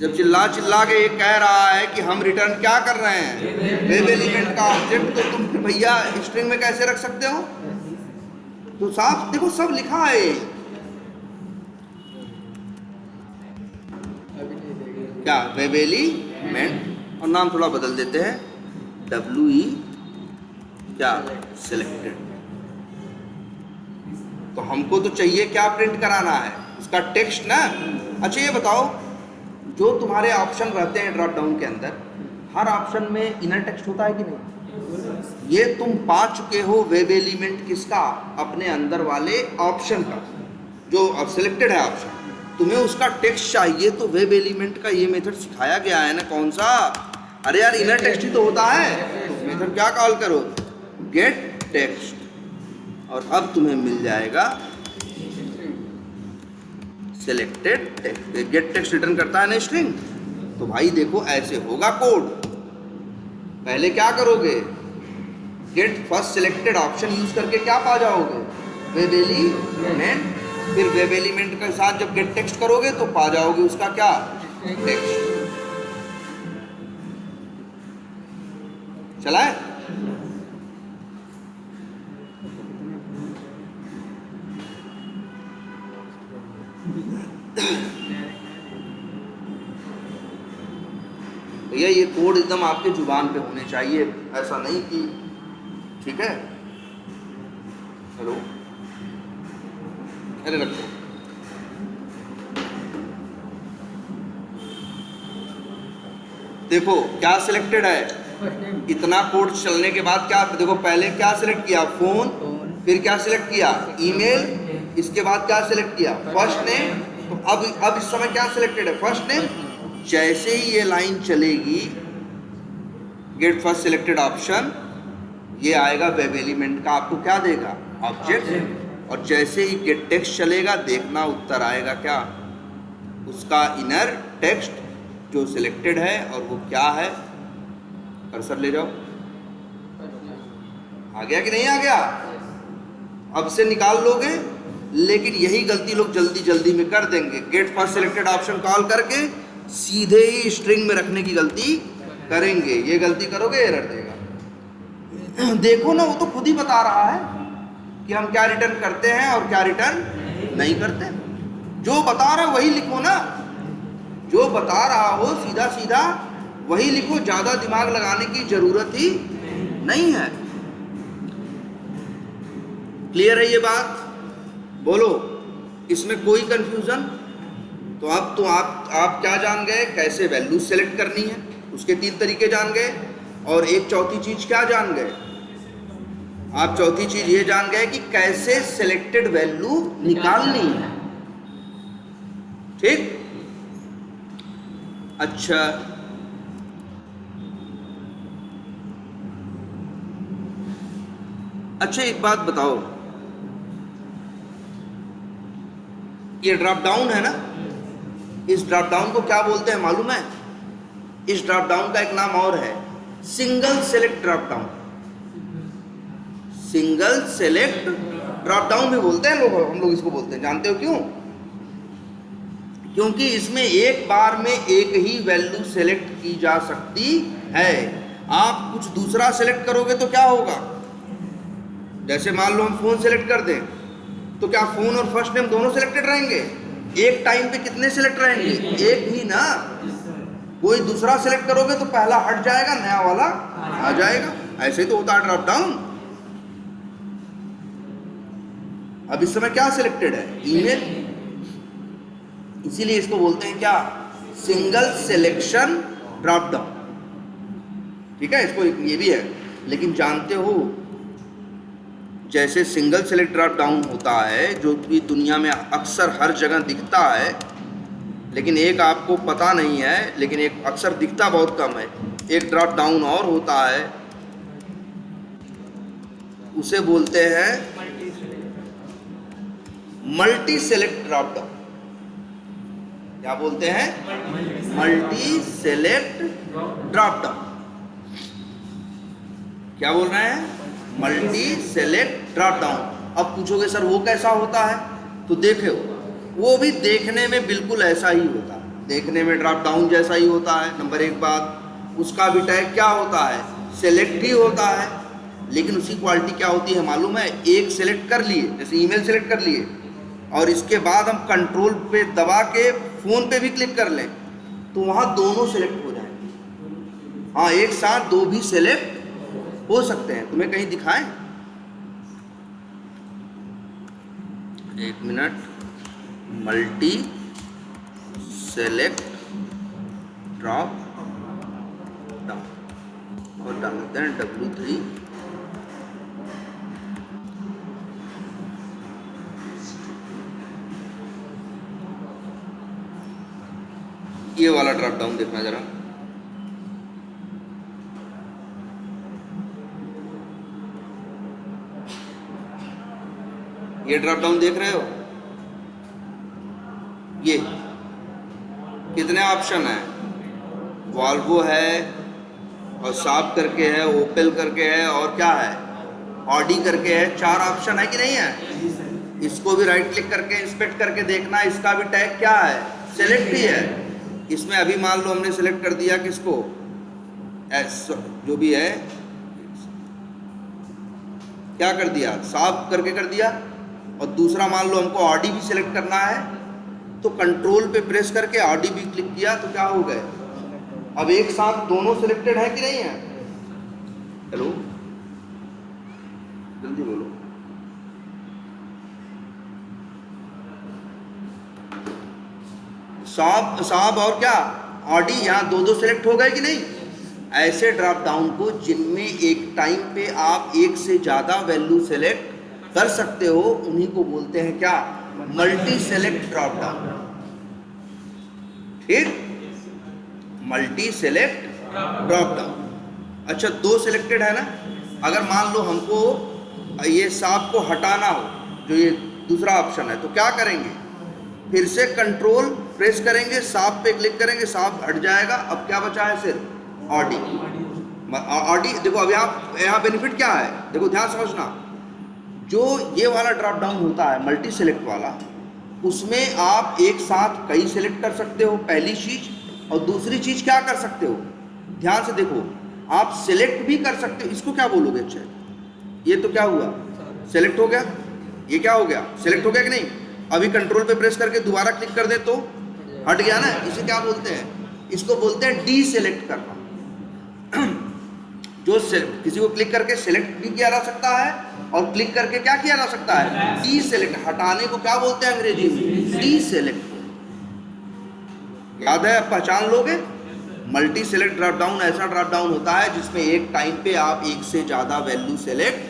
जब चिल्ला चिल्ला के ये कह रहा है कि हम रिटर्न क्या कर रहे हैं? वेब एलिमेंट का ऑब्जेक्ट, तो तुम भैया स्ट्रिंग में कैसे रख सकते हो? तो साफ देखो, सब लिखा है। क्या? वेब एलिमेंट, और नाम थोड़ा बदल देते हैं, WE क्या? सिलेक्टेड। तो हमको तो चाहिए क्या प्रिंट कराना है? उसका टेक्स्ट ना। अच्छा ये बताओ, जो तुम्हारे ऑप्शन रहते हैं ड्रॉप डाउन के अंदर, हर ऑप्शन में इनर टेक्स्ट होता है कि नहीं? ये तुम पा चुके हो वेब एलिमेंट किसका? अपने अंदर वाले ऑप्शन का, जो अब सिलेक्टेड है ऑप्शन। तुम्हें उसका टेक्स्ट चाहिए, तो वेब एलिमेंट का ये मेथड सिखाया गया है ना, कौन सा? अरे यार इनर टेक्स्ट ही तो होता है, तो मेथड क्या कॉल करो, गेट टेक्स्ट, और अब तुम्हें मिल जाएगा selected text. Gate text return करता है ना स्ट्रिंग, तो भाई देखो ऐसे होगा कोड। पहले क्या करोगे, get first selected option use करके क्या पा जाओगे, वेब एलिमेंट, फिर वेब एलिमेंट के साथ जब गेट टेक्स्ट करोगे तो पा जाओगे उसका क्या, टेक्स्ट। चला है? भैया ये कोड एकदम आपके जुबान पे होने चाहिए, ऐसा नहीं कि, ठीक है। हेलो, अरे रखो। देखो क्या सिलेक्टेड है, इतना कोड चलने के बाद क्या, देखो पहले क्या सिलेक्ट किया, फोन, फिर क्या सिलेक्ट किया, ईमेल, इसके बाद क्या सिलेक्ट किया, फर्स्ट नेम। तो अब इस समय क्या सिलेक्टेड है, फर्स्ट नेम। जैसे ही ये लाइन चलेगी गेट फर्स्ट सिलेक्टेड ऑप्शन, ये आएगा वेब एलिमेंट का, आपको क्या देगा, ऑब्जेक्ट। और जैसे ही गेट टेक्स्ट चलेगा देखना उत्तर आएगा क्या, उसका इनर टेक्स्ट जो सिलेक्टेड है, और वो क्या है, कर्सर ले जाओ, आ गया कि नहीं आ गया, अब से निकाल लोगे। लेकिन यही गलती लोग जल्दी जल्दी में कर देंगे, get first selected option call करके सीधे ही स्ट्रिंग में रखने की गलती करेंगे। ये गलती करोगे एरर देगा। देखो ना, वो तो खुद ही बता रहा है कि हम क्या रिटर्न करते हैं और क्या रिटर्न नहीं करते। जो बता रहा वही लिखो ना, जो बता रहा हो सीधा सीधा वही लिखो, ज्यादा दिमाग लगाने की जरूरत ही नहीं है। क्लियर है ये बात, बोलो, इसमें कोई कंफ्यूजन? तो अब तो आप क्या जान गए, कैसे वैल्यू सेलेक्ट करनी है, उसके 3 तरीके जान गए। और एक चौथी चीज क्या जान गए आप, चौथी चीज ये जान गए कि कैसे सिलेक्टेड वैल्यू निकालनी है। ठीक, अच्छा अच्छा एक बात बताओ, ये ड्रॉप डाउन है ना, इस ड्रॉप डाउन को क्या बोलते हैं मालूम है? इस ड्रॉप डाउन का एक नाम और है, single select drop down. Single select drop down भी बोलते हैं लोग, हम लोग इसको बोलते हैं, जानते हो क्यों? क्योंकि इसमें एक बार में एक ही वैल्यू सेलेक्ट की जा सकती है। आप कुछ दूसरा सेलेक्ट करोगे तो क्या होगा, जैसे मान लो हम फोन सेलेक्ट कर दें, तो क्या फोन और फर्स्ट नेम दोनों सिलेक्टेड रहेंगे? एक टाइम पे कितने सिलेक्ट रहेंगे, एक ही ना। कोई दूसरा सिलेक्ट करोगे तो पहला हट जाएगा, नया वाला आ जाएगा। ऐसे ही तो होता है ड्रॉप डाउन। अब इस समय क्या सिलेक्टेड है, ईमेल, इसीलिए इसको बोलते हैं क्या, सिंगल सिलेक्शन ड्रॉप डाउन। ठीक है, इसको ये भी है। लेकिन जानते हो, जैसे सिंगल सेलेक्ट ड्रॉप डाउन होता है जो कि दुनिया में अक्सर हर जगह दिखता है, लेकिन एक आपको पता नहीं है, लेकिन एक अक्सर दिखता बहुत कम है, एक ड्रॉप डाउन और होता है, उसे बोलते हैं मल्टी सेलेक्ट ड्रॉप डाउन। क्या बोलते हैं, मल्टी सेलेक्ट ड्रॉप डाउन। क्या बोल रहे हैं, मल्टी सेलेक्ट ड्रॉप डाउन। अब पूछोगे सर वो कैसा होता है, तो देखो वो भी देखने में बिल्कुल ऐसा ही होता है, देखने में ड्रॉप डाउन जैसा ही होता है। नंबर 1 बात, उसका भी टैग क्या होता है, सेलेक्ट ही होता है। लेकिन उसकी क्वालिटी क्या होती है मालूम है, एक सेलेक्ट कर लिए, जैसे ईमेल सेलेक्ट कर लिए, और इसके बाद हम कंट्रोल पे दबा के फ़ोन पे भी क्लिक कर लें तो वहाँ दोनों सेलेक्ट हो जाएंगे। हाँ, एक साथ 2 भी सेलेक्ट हो सकते हैं। तुम्हें कहीं दिखाएं, 1 minute, multi select drop down और डाल देते हैं W3। ये वाला ड्रॉप डाउन देखना जरा, ये ड्रॉप डाउन देख रहे हो, ये कितने ऑप्शन है, वॉल्वो है और साब करके है, ओपेल करके है और क्या है, ऑडी करके है, 4 ऑप्शन है कि नहीं है। इसको भी राइट क्लिक करके इंस्पेक्ट करके देखना, इसका भी टैग क्या है, सेलेक्ट ही है। इसमें अभी मान लो हमने सेलेक्ट कर दिया किसको, जो भी है, क्या कर दिया, साब करके कर दिया, और दूसरा मान लो हमको ऑडी भी सिलेक्ट करना है, तो कंट्रोल पे प्रेस करके ऑडी भी क्लिक किया तो क्या हो गए, अब एक साथ दोनों सिलेक्टेड है कि नहीं है। हेलो, जल्दी बोलो। साब और क्या, ऑडी, यहाँ दो सिलेक्ट हो गए कि नहीं। ऐसे ड्रॉप डाउन को जिनमें एक टाइम पे आप एक से ज़्यादा वैल्यू सेलेक्ट कर सकते हो, उन्हीं को बोलते हैं क्या, मल्टी सेलेक्ट ड्रॉप डाउन। ठीक, मल्टी सेलेक्ट ड्रॉप डाउन। अच्छा, 2 सिलेक्टेड है ना, अगर मान लो हमको ये साब को हटाना हो, जो ये दूसरा ऑप्शन है, तो क्या करेंगे, फिर से कंट्रोल प्रेस करेंगे, साब पे क्लिक करेंगे, साब हट जाएगा। अब क्या बचा है, सिर्फ ऑडी। ऑडी देखो, अब यहाँ बेनिफिट क्या है, देखो ध्यान समझना, जो ये वाला ड्रॉप डाउन होता है मल्टी सेलेक्ट वाला, उसमें आप एक साथ कई सेलेक्ट कर सकते हो, पहली चीज, और दूसरी चीज क्या कर सकते हो, ध्यान से देखो, आप सेलेक्ट भी कर सकते हो। इसको क्या बोलोगे, अच्छा ये तो क्या हुआ, सेलेक्ट हो गया, ये क्या हो गया, सेलेक्ट हो गया कि नहीं। अभी कंट्रोल पे प्रेस करके दोबारा क्लिक कर दे तो हट गया ना, इसे क्या बोलते हैं, इसको बोलते हैं डी सेलेक्ट करना। जो किसी को क्लिक करके सेलेक्ट भी किया जा सकता है, और क्लिक करके क्या किया जा सकता है, डी सेलेक्ट, हटाने को क्या बोलते हैं अंग्रेजी में, डी सेलेक्ट। याद है, पहचान लोगे। मल्टी सेलेक्ट ड्रॉप डाउन ऐसा ड्रॉप डाउन होता है जिसमें एक टाइम पे आप एक से ज्यादा वैल्यू सेलेक्ट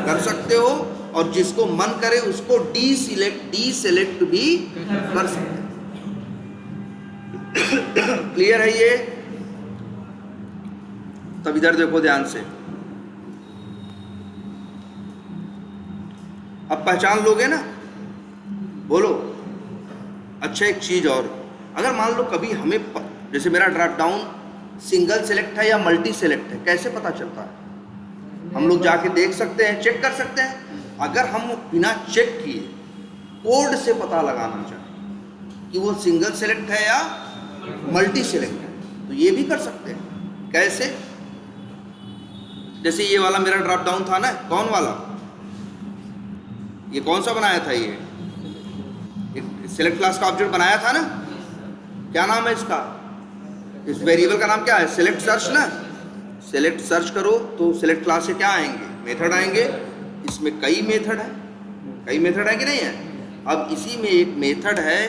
कर सकते हो, और जिसको मन करे उसको डी सेलेक्ट भी कर सकते हैं। क्लियर है ये। तब इधर देखो ध्यान से, अब पहचान लोगे ना, बोलो। अच्छा, एक चीज और, अगर मान लो कभी हमें जैसे मेरा ड्रॉप डाउन सिंगल सेलेक्ट है या मल्टी सेलेक्ट है, कैसे पता चलता है, हम लोग जाके देख सकते हैं, चेक कर सकते हैं। अगर हम बिना चेक किए कोड से पता लगाना चाहें कि वो सिंगल सेलेक्ट है या मल्टी सेलेक्ट है, तो ये भी कर सकते हैं। कैसे, जैसे ये वाला मेरा ड्रॉप डाउन था ना, कौन वाला, ये कौन सा बनाया था, ये सिलेक्ट क्लास का ऑब्जेक्ट बनाया था ना, क्या नाम है इसका, इस वेरिएबल का नाम क्या है, सिलेक्ट सर्च ना। सिलेक्ट सर्च करो तो सिलेक्ट क्लास से क्या आएंगे, मेथड आएंगे। इसमें कई मेथड है, कई मेथड है कि नहीं है। अब इसी में एक मेथड है,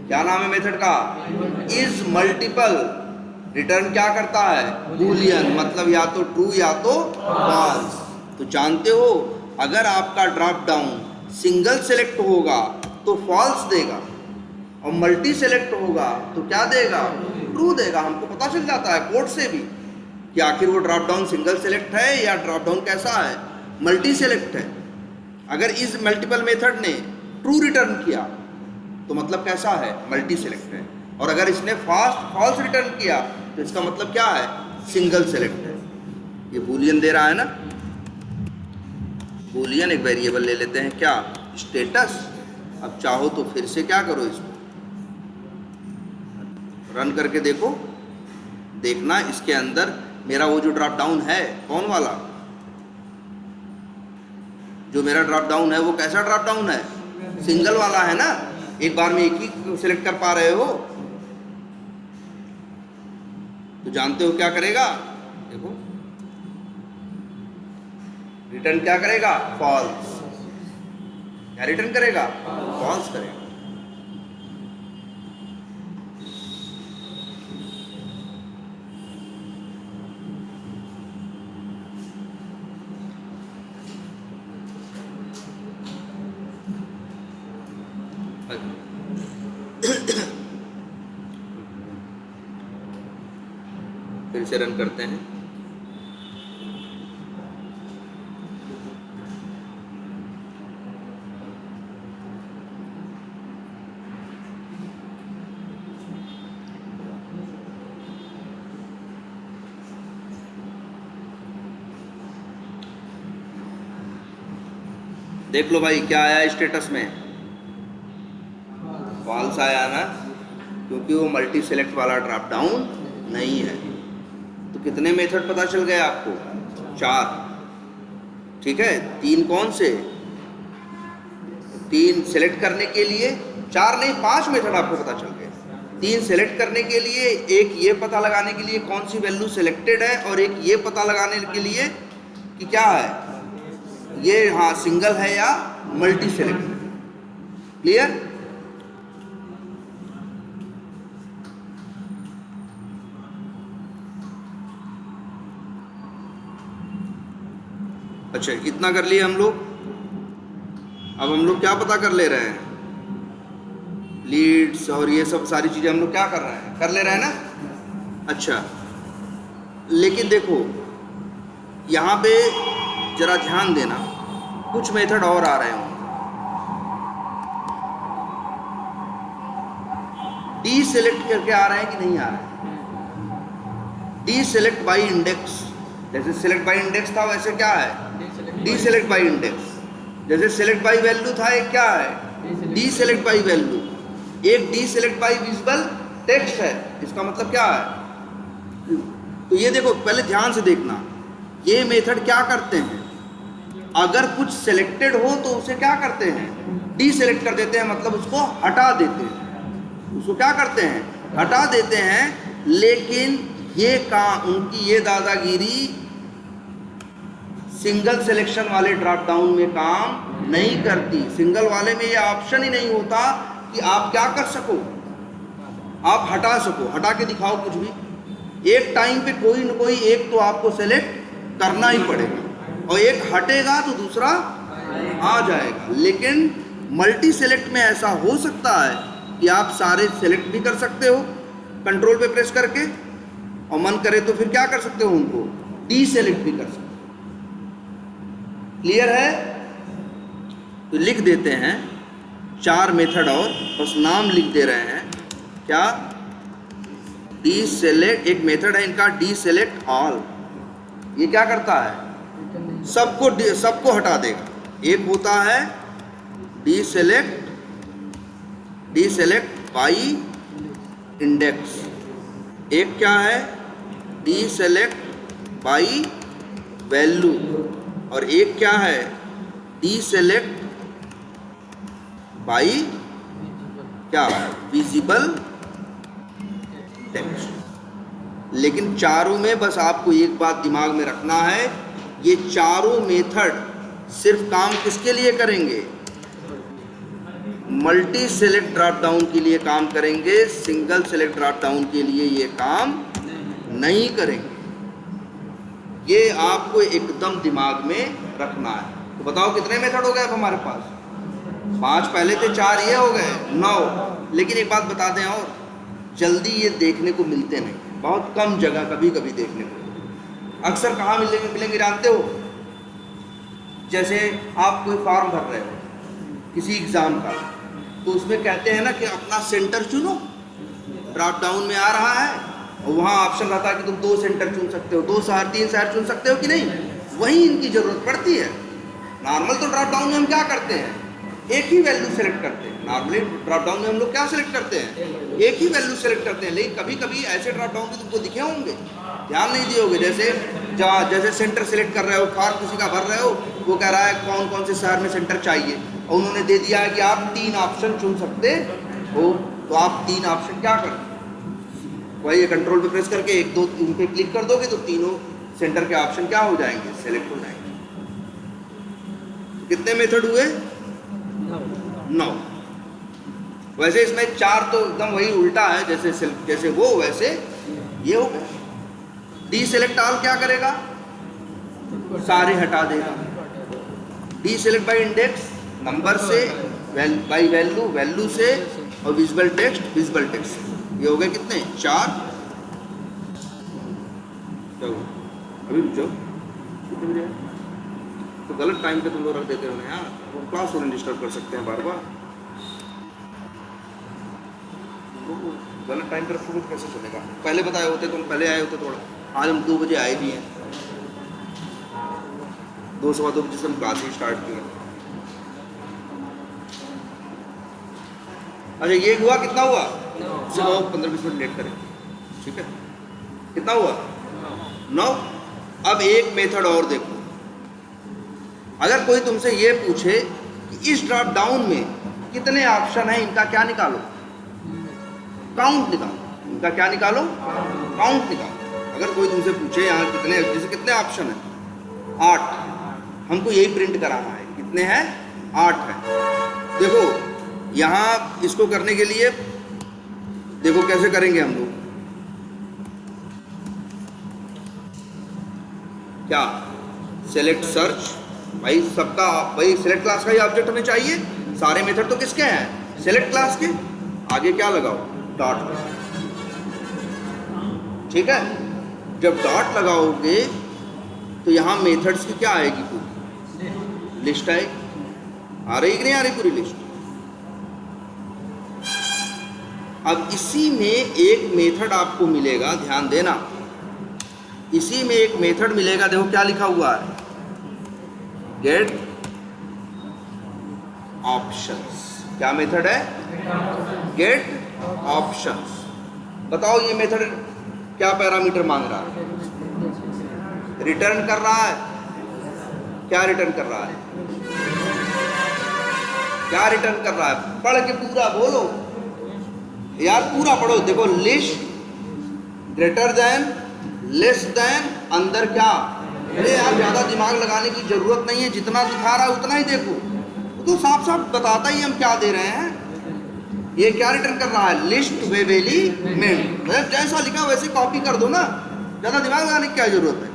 क्या नाम है मेथड का, इज मल्टीपल। रिटर्न क्या करता है, बूलियन, मतलब या तो ट्रू या तो फॉल्स। तो जानते हो, अगर आपका ड्रॉप डाउन सिंगल सेलेक्ट होगा तो फॉल्स देगा, और मल्टी सेलेक्ट होगा तो क्या देगा, ट्रू देगा। हमको पता चल जाता है कोड से भी कि आखिर वो ड्रॉप डाउन सिंगल सेलेक्ट है या ड्रॉप डाउन कैसा है, मल्टी सेलेक्ट है। अगर इस मल्टीपल मेथड ने ट्रू रिटर्न किया तो मतलब कैसा है, मल्टी सेलेक्ट है, और अगर इसने फॉल्स रिटर्न किया तो इसका मतलब क्या है, सिंगल सेलेक्ट है। ये बूलियन दे रहा है ना, बूलियन एक वेरिएबल ले लेते हैं, क्या, स्टेटस। अब चाहो तो फिर से क्या करो, इसको रन करके देखो, देखना इसके अंदर मेरा वो जो ड्रॉप डाउन है, कौन वाला, जो मेरा ड्रॉप डाउन है वो कैसा ड्रॉप डाउन है, सिंगल वाला है ना, एक बार में एक ही सिलेक्ट कर पा रहे हो। तो जानते हो क्या करेगा, देखो रिटर्न क्या करेगा, फॉल्स। क्या रिटर्न करेगा, फॉल्स करेगा। फिर से रन करते हैं। देख लो भाई क्या आया स्टेटस में, फॉल्स आया ना, क्योंकि वो मल्टी सेलेक्ट वाला ड्रॉप डाउन नहीं है। तो कितने मेथड पता चल गए आपको? 4, ठीक है। 3 कौन से? 3 सेलेक्ट करने के लिए, 4 नहीं 5 मेथड आपको पता चल गए। 3 सेलेक्ट करने के लिए, एक ये पता लगाने के लिए कौन सी वैल्यू सेलेक्टेड है, और एक ये पता लगाने के लिए कि क्या है ये, हाँ सिंगल है या मल्टी सेलेक्ट। क्लियर? अच्छा इतना कर लिए हम लोग। अब हम लोग क्या पता कर ले रहे हैं? लीड्स और ये सब सारी चीज़ें हम लोग क्या कर रहे हैं, कर ले रहे हैं ना। अच्छा लेकिन देखो यहाँ पे जरा ध्यान देना, कुछ मेथड और आ रहे होंगे। डी सेलेक्ट करके आ रहे हैं कि नहीं आ रहे हैं? डी सेलेक्ट बाई इंडेक्स, जैसे सेलेक्ट बाई इंडेक्स था वैसे क्या है, डी सेलेक्ट बाई इंडेक्स। जैसे सेलेक्ट बाई वैल्यू था, एक क्या है, डी सेलेक्ट बाई वैल्यू। एक D select by visible text है, इसका मतलब क्या है? तो ये देखो पहले ध्यान से देखना, ये मेथड क्या करते हैं, अगर कुछ सेलेक्टेड हो तो उसे क्या करते हैं, डी सेलेक्ट कर देते हैं, मतलब उसको हटा देते हैं। उसको क्या करते हैं, हटा देते हैं। लेकिन ये काम, उनकी ये दादागिरी सिंगल सिलेक्शन वाले ड्रॉप डाउन में काम नहीं करती। सिंगल वाले में ये ऑप्शन ही नहीं होता कि आप क्या कर सको, आप हटा सको, हटा के दिखाओ कुछ भी। एक टाइम पे कोई न कोई एक तो आपको सेलेक्ट करना ही पड़ेगा, और एक हटेगा तो दूसरा आ जाएगा। लेकिन मल्टी सेलेक्ट में ऐसा हो सकता है कि आप सारे सेलेक्ट भी कर सकते हो कंट्रोल पे प्रेस करके, और मन करे तो फिर क्या कर सकते हो, उनको डी सेलेक्ट भी कर सकते हो। क्लियर है? तो लिख देते हैं 4 मेथड और, बस नाम लिख दे रहे हैं। क्या? डी सेलेक्ट, एक मेथड है इनका डी सेलेक्ट ऑल। ये क्या करता है, सबको हटा देगा। एक होता है डी सेलेक्ट बाई इंडेक्स, एक क्या है डी सेलेक्ट बाई वैल्यू, और एक क्या है डी सेलेक्ट बाई क्या, विजिबल टेक्स्ट। लेकिन चारों में बस आपको एक बात दिमाग में रखना है, ये चारों मेथड सिर्फ काम किसके लिए करेंगे, मल्टी सेलेक्ट ड्रॉप डाउन के लिए काम करेंगे। सिंगल सेलेक्ट ड्रॉप डाउन के लिए ये काम नहीं करेंगे। ये आपको एकदम दिमाग में रखना है। तो बताओ कितने मेथड हो गए अब हमारे पास? 5 पहले थे, 4 ये हो गए, 9। लेकिन एक बात बता दें, और जल्दी ये देखने को मिलते नहीं, बहुत कम जगह कभी कभी देखने को। अक्सर कहाँ मिलेंगे जानते हो? जैसे आप कोई फॉर्म भर रहे हो किसी एग्ज़ाम का, तो उसमें कहते हैं ना कि अपना सेंटर चुनो, ड्रॉप डाउन में आ रहा है, और वहाँ ऑप्शन रहता है कि तुम 2 सेंटर चुन सकते हो, 2 शहर 3 शहर चुन सकते हो कि नहीं। वही इनकी ज़रूरत पड़ती है। नॉर्मल तो ड्रॉप डाउन में हम क्या करते हैं, एक ही वैल्यू सेलेक्ट करते हैं। नॉर्मली ड्रॉप डाउन में हम लोग क्या सेलेक्ट करते हैं, एक ही वैल्यू सेलेक्ट करते हैं। लेकिन कभी कभी ऐसे ड्रॉप डाउन भी तुमको दिखे होंगे, ध्यान नहीं दिए होंगे। जैसे सेंटर सेलेक्ट कर रहे हो, फॉर्म किसी का भर रहे हो, वो कह रहा है कौन कौन से शहर में सेंटर चाहिए, और उन्होंने दे दिया है कि आप 3 ऑप्शन चुन सकते हो। तो आप 3 ऑप्शन क्या करते, वही कंट्रोल पे प्रेस करके 1 2 उन पे क्लिक कर दोगे तो तीनों सेंटर के ऑप्शन क्या हो जाएंगे, सेलेक्ट हो जाएंगे। कितने मेथड हुए? 9। वैसे इसमें 4 तो एकदम वही उल्टा है, जैसे वो वैसे ये हो गया। डी सेलेक्ट ऑल क्या करेगा, सारे हटा देगा। D select by index, number से, बाई वैल्यू, वैल्यू से, और विजिबल टेक्स्ट। ये हो गए कितने? 4। चलो अभी रुक जाओ, कितने बजे तो गलत टाइम पे तुम लोग रख देते हो ना यार, वो क्लास को डिस्टर्ब कर सकते हैं बार बार। गलत टाइम पे रखोगे तो कैसे चलेगा? पहले बताए होते तुम, पहले आए होते थोड़ा। आज हम 2 बजे आए भी हैं, 2 सवा 2 बजे से हम क्लास ही स्टार्ट किए। अच्छा ये हुआ, कितना हुआ? चलो 15-20 मिनट लेट करें, ठीक है? कितना हुआ? 9। अब एक मेथड और देखो, अगर कोई तुमसे ये पूछे कि इस ड्रॉप डाउन में कितने ऑप्शन हैं, इनका क्या निकालो? काउंट निकालो। इनका क्या निकालो? काउंट निकालो। अगर कोई तुमसे पूछे यहाँ कितने, जैसे कितने ऑप्शन हैं? 8, हमको यही प्रिंट कराना है, कितने हैं? 8 है। देखो यहाँ इसको करने के लिए देखो कैसे करेंगे हम लोग, क्या सेलेक्ट सर्च, भाई सबका भाई सेलेक्ट क्लास का ही ऑब्जेक्ट हमें चाहिए, सारे मेथड तो किसके हैं? सेलेक्ट क्लास के। आगे क्या लगाओ? डॉट। ठीक है, जब डॉट लगाओगे तो यहाँ मेथड्स की क्या आएगी? पूरी लिस्ट आएगी। आ रही कि नहीं आ रही पूरी लिस्ट? अब इसी में एक मेथड आपको मिलेगा, ध्यान देना, इसी में एक मेथड मिलेगा, देखो क्या लिखा हुआ है, गेट ऑप्शंस। क्या मेथड है? Get options. बताओ ये मेथड क्या पैरामीटर मांग रहा है? रिटर्न कर रहा है। क्या रिटर्न कर रहा है? क्या रिटर्न कर रहा है? पढ़ के पूरा बोलो यार, पूरा पढ़ो। देखो list greater than, less than, अंदर क्या? अरे यार ज्यादा दिमाग लगाने की जरूरत नहीं है, जितना दिखा रहा है उतना ही देखो, तो साफ साफ बताता ही हम क्या दे रहे हैं। ये क्या रिटर्न कर रहा है? List variable. जैसा लिखा वैसे कॉपी कर दो ना, ज्यादा दिमाग लगाने की क्या जरूरत है।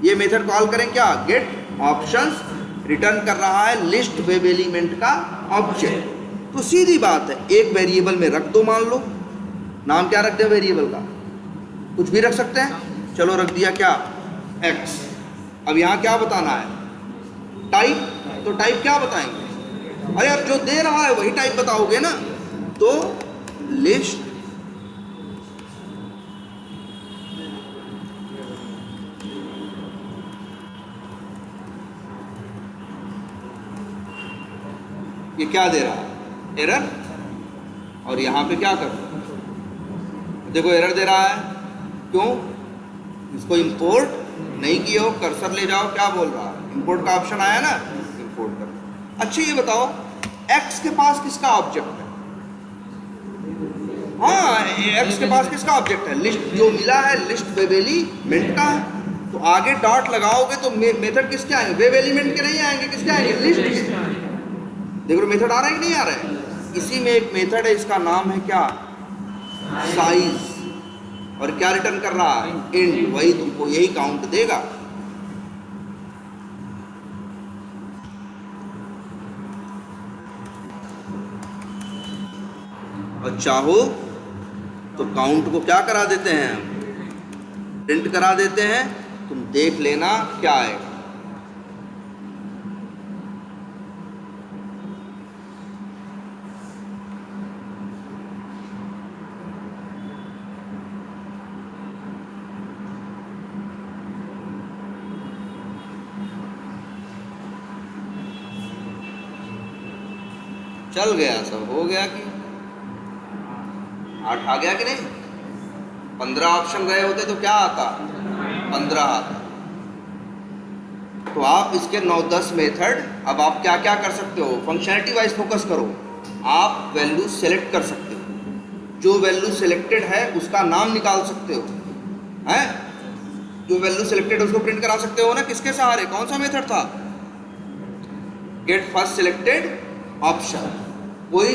ये मेथड कॉल करें क्या? Gate options. रिटर्न कर रहा है लिस्ट वेब एलिमेंट का ऑब्जेक्ट। तो सीधी बात है, एक वेरिएबल में रख दो, मान लो नाम क्या रख दे वेरिएबल का? कुछ भी रख सकते हैं। चलो रख दिया क्या? x। अब यहाँ क्या बताना है? टाइप। तो टाइप क्या बताएंगे? अरे अब जो दे रहा है वही टाइप बताओगे ना, तो लिस्ट ये क्या दे रहा है? एरर। और यहाँ पे क्या कर, देखो एरर दे रहा है, क्यों? इसको इंपोर्ट नहीं किए हो, कर्सर ले जाओ, क्या बोल रहा है? इंपोर्ट का ऑप्शन आया ना, इंपोर्ट कर। अच्छा ये बताओ x के पास किसका ऑब्जेक्ट है? हाँ, x के पास किसका ऑब्जेक्ट है? लिस्ट जो मिला है, लिस्ट वेब एलिमेंट का है। तो आगे डॉट लगाओगे तो मेथड किसके आएंगे? वेब एलिमेंट के नहीं आएंगे, किसके आएंगे? लिस्ट के। देखो मेथड आ रहा है कि नहीं आ रहा है? इसी में एक मेथड है, इसका नाम है क्या? साइज। और क्या रिटर्न कर रहा है? इंट। वही तुमको यही काउंट देगा। और चाहो तो काउंट को क्या करा देते हैं? प्रिंट करा देते हैं। तुम देख लेना क्या आएगा। चल गया, सब हो गया कि 8 आ गया कि नहीं? 15 ऑप्शन गए होते तो क्या आता? 15 आता। तो आप इसके 9-10 मेथड, अब आप क्या क्या कर सकते हो? फंक्शनैलिटी वाइज फोकस करो। आप वैल्यू सेलेक्ट कर सकते हो, जो वैल्यू सिलेक्टेड है उसका नाम निकाल सकते हो, हैं? जो वैल्यू सिलेक्टेड उसको प्रिंट करा सकते हो ना, किसके सहारे? कौन सा मेथड था? Get first selected option. कोई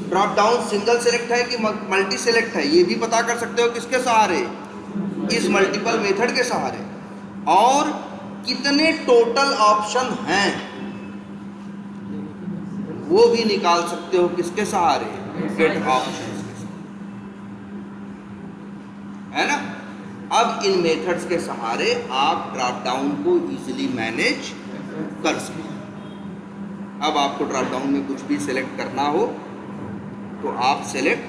ड्रॉप डाउन सिंगल सेलेक्ट है कि मल्टी सेलेक्ट है, ये भी पता कर सकते हो किसके सहारे? इस मल्टीपल मेथड के सहारे। और कितने टोटल ऑप्शन हैं वो भी निकाल सकते हो, किसके सहारे? गेट ऑप्शन के सहारे, है ना? अब इन मेथड्स के सहारे आप ड्रॉप डाउन को इजीली मैनेज कर सकते हो। अब आपको ड्रॉप डाउन में कुछ भी सिलेक्ट करना हो तो आप सिलेक्ट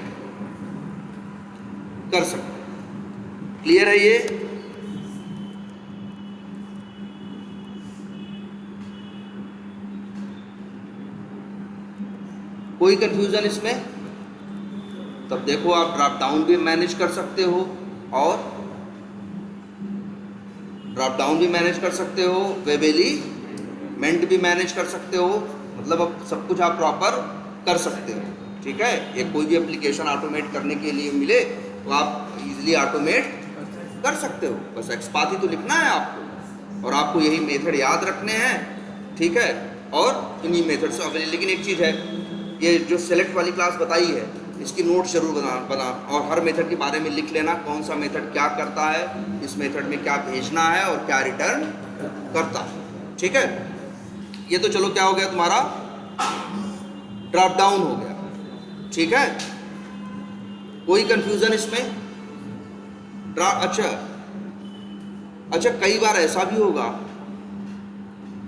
कर सकते हैं। क्लियर है ये? कोई कंफ्यूजन इसमें? तब देखो आप ड्रॉप डाउन भी मैनेज कर सकते हो और ड्रॉप डाउन भी मैनेज कर सकते हो, वेब एलिमेंट भी मैनेज कर सकते हो, मतलब अब सब कुछ आप प्रॉपर कर सकते हो। ठीक है, ये कोई भी एप्लीकेशन ऑटोमेट करने के लिए मिले तो आप इजीली ऑटोमेट कर सकते हो। बस एक्सपाथ ही तो लिखना है आपको, और आपको यही मेथड याद रखने हैं। ठीक है, और इन्हीं मेथड से अवेलेबल। लेकिन एक चीज़ है, ये जो सेलेक्ट वाली क्लास बताई है इसकी नोट जरूर बना और हर मेथड के बारे में लिख लेना, कौन सा मेथड क्या करता है, इस मेथड में क्या भेजना है और क्या रिटर्न करता है। ठीक है, ये तो चलो क्या हो गया तुम्हारा, ड्रॉप डाउन हो गया। ठीक है, कोई कंफ्यूजन इसमें? अच्छा कई बार ऐसा भी होगा,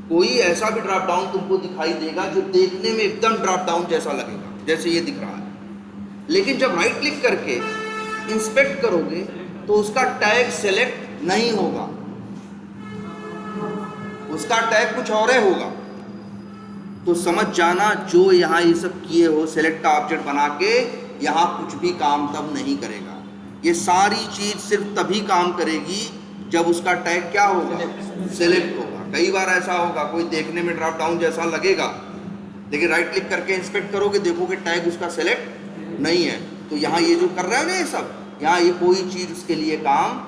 कोई ऐसा भी ड्रॉप डाउन तुमको दिखाई देगा जो देखने में एकदम ड्रॉप डाउन जैसा लगेगा, जैसे ये दिख रहा है, लेकिन जब राइट क्लिक करके इंस्पेक्ट करोगे तो उसका टैग सेलेक्ट नहीं होगा, उसका टैग कुछ और ही होगा। तो समझ जाना, जो यहाँ ये सब किए हो सेलेक्ट का ऑब्जेक्ट बना के, यहाँ कुछ भी काम तब नहीं करेगा। ये सारी चीज सिर्फ तभी काम करेगी जब उसका टैग क्या होगा, सेलेक्ट होगा। कई बार ऐसा होगा, कोई देखने में ड्रॉप डाउन जैसा लगेगा, लेकिन राइट क्लिक करके इंस्पेक्ट करोगे, देखोगे टैग उसका सेलेक्ट नहीं है, तो यहाँ ये जो कर रहे हो ना ये सब, यहाँ ये कोई चीज़ उसके लिए काम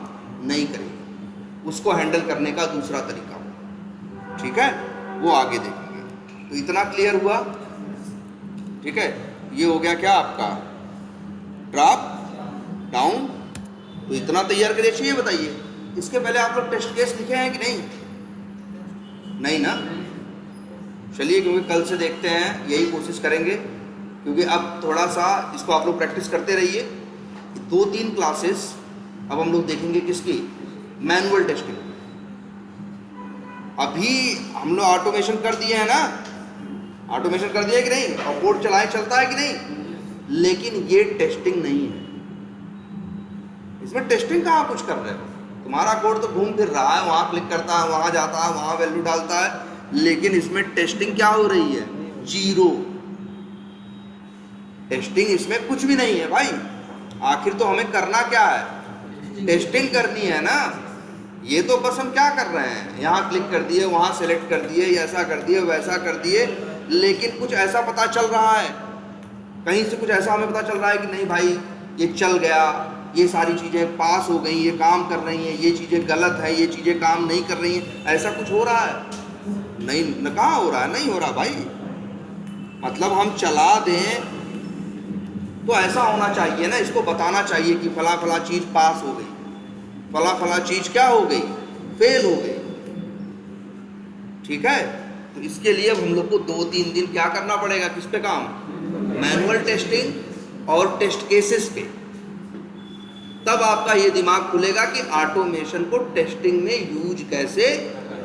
नहीं करेगी, उसको हैंडल करने का दूसरा तरीका होगा। ठीक है, वो आगे देखेंगे। तो इतना क्लियर हुआ? ठीक है, ये हो गया क्या आपका ड्रॉप डाउन। तो इतना तैयार करिए। चाहिए बताइए, इसके पहले आप लोग टेस्ट केस लिखे हैं कि नहीं? नहीं ना? चलिए, क्योंकि कल से देखते हैं, यही कोशिश करेंगे, क्योंकि अब थोड़ा सा इसको आप लोग प्रैक्टिस करते रहिए। 2-3 क्लासेस अब हम लोग देखेंगे किसकी, मैनुअल टेस्टिंग। अभी हम लोग ऑटोमेशन कर दिए हैं ना, ऑटोमेशन कर दिया कि नहीं, और कोड चलाए चलता है कि नहीं, लेकिन ये टेस्टिंग नहीं है। इसमें टेस्टिंग कहाँ कुछ कर रहे हो, तुम्हारा कोड तो घूम फिर रहा है, वहाँ क्लिक करता है, वहाँ जाता है, वहाँ वैल्यू डालता है, लेकिन इसमें टेस्टिंग क्या हो रही है, जीरो। टेस्टिंग इसमें कुछ भी नहीं है भाई। आखिर तो हमें करना क्या है, टेस्टिंग करनी है ना। ये तो बस हम क्या कर रहे हैं, यहाँ क्लिक कर दिए, वहाँ सेलेक्ट कर दिए, ऐसा कर दिए, वैसा कर दिए, लेकिन कुछ ऐसा पता चल रहा है, कहीं से कुछ ऐसा हमें पता चल रहा है कि नहीं भाई ये चल गया, ये सारी चीज़ें पास हो गई, ये काम कर रही हैं, ये चीज़ें गलत है, ये चीज़ें काम नहीं कर रही हैं, ऐसा कुछ हो रहा है? नहीं न, कहाँ हो रहा है, नहीं हो रहा भाई। मतलब हम चला दें तो ऐसा होना चाहिए ना, इसको बताना चाहिए कि फला फला चीज़ पास हो गई, फला फला चीज़ क्या हो गई, फेल हो गई। ठीक है, तो इसके लिए अब हम लोग को 2-3 दिन क्या करना पड़ेगा, किस पे काम, मैनुअल टेस्टिंग और टेस्ट केसेस पे। तब आपका ये दिमाग खुलेगा कि ऑटोमेशन को टेस्टिंग में यूज कैसे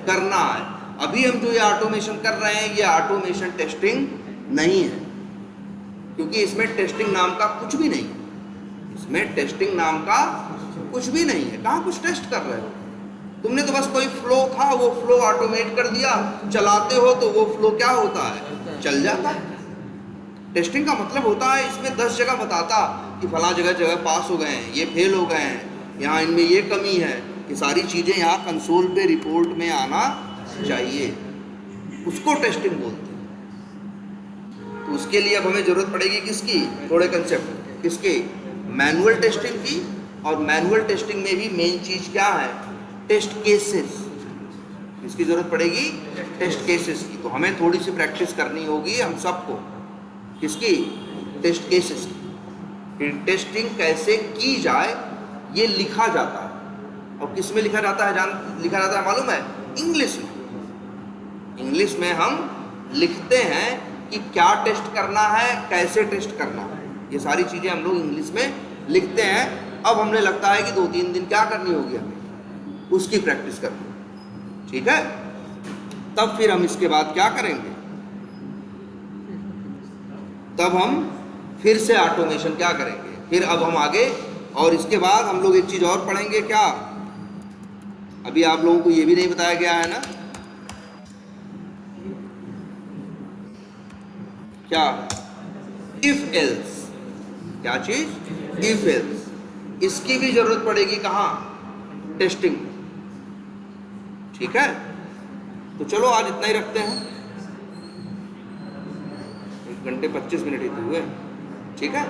करना है। अभी हम जो ये ऑटोमेशन कर रहे हैं, ये ऑटोमेशन टेस्टिंग नहीं है, क्योंकि इसमें टेस्टिंग नाम का कुछ भी नहीं है। इसमें टेस्टिंग नाम का कुछ भी नहीं है। कहाँ कुछ टेस्ट कर रहे हो तुमने, तो बस कोई फ्लो था, वो फ्लो ऑटोमेट कर दिया, चलाते हो तो वो फ्लो क्या होता है, चल जाता है। टेस्टिंग का मतलब होता है, इसमें 10 जगह बताता कि फला जगह पास हो गए हैं, ये फेल हो गए हैं, यहाँ इनमें ये कमी है, ये सारी चीज़ें यहाँ कंसोल पे रिपोर्ट में आना चाहिए, उसको टेस्टिंग बोलते हैं। तो उसके लिए अब हमें ज़रूरत पड़ेगी किसकी, थोड़े कंसेप्ट किसके, मैनुअल टेस्टिंग की। और मैनुअल टेस्टिंग में भी मेन चीज़ क्या है, टेस्ट केसेस। इसकी ज़रूरत पड़ेगी टेस्ट केसेस की। तो हमें थोड़ी सी प्रैक्टिस करनी होगी हम सबको, किसकी, टेस्ट केसेस की। टेस्टिंग कैसे की जाए ये लिखा जाता है, और किस में लिखा जाता है, लिखा जाता है मालूम है, इंग्लिश में। इंग्लिश में हम लिखते हैं कि क्या टेस्ट करना है, कैसे टेस्ट करना है, ये सारी चीज़ें हम लोग इंग्लिश में लिखते हैं। अब हमने लगता है कि 2-3 दिन क्या करनी होगी हमें, उसकी प्रैक्टिस करनी। ठीक है, तब फिर हम इसके बाद क्या करेंगे, तब हम फिर से ऑटोमेशन क्या करेंगे, फिर अब हम आगे। और इसके बाद हम लोग एक चीज़ और पढ़ेंगे, क्या, अभी आप लोगों को ये भी नहीं बताया गया है ना, क्या, इफ एल्स। क्या चीज? If else. इसकी भी जरूरत पड़ेगी कहाँ? टेस्टिंग। ठीक है, तो चलो आज इतना ही रखते हैं, 1 घंटे 25 मिनट ही तो हुए। ठीक है।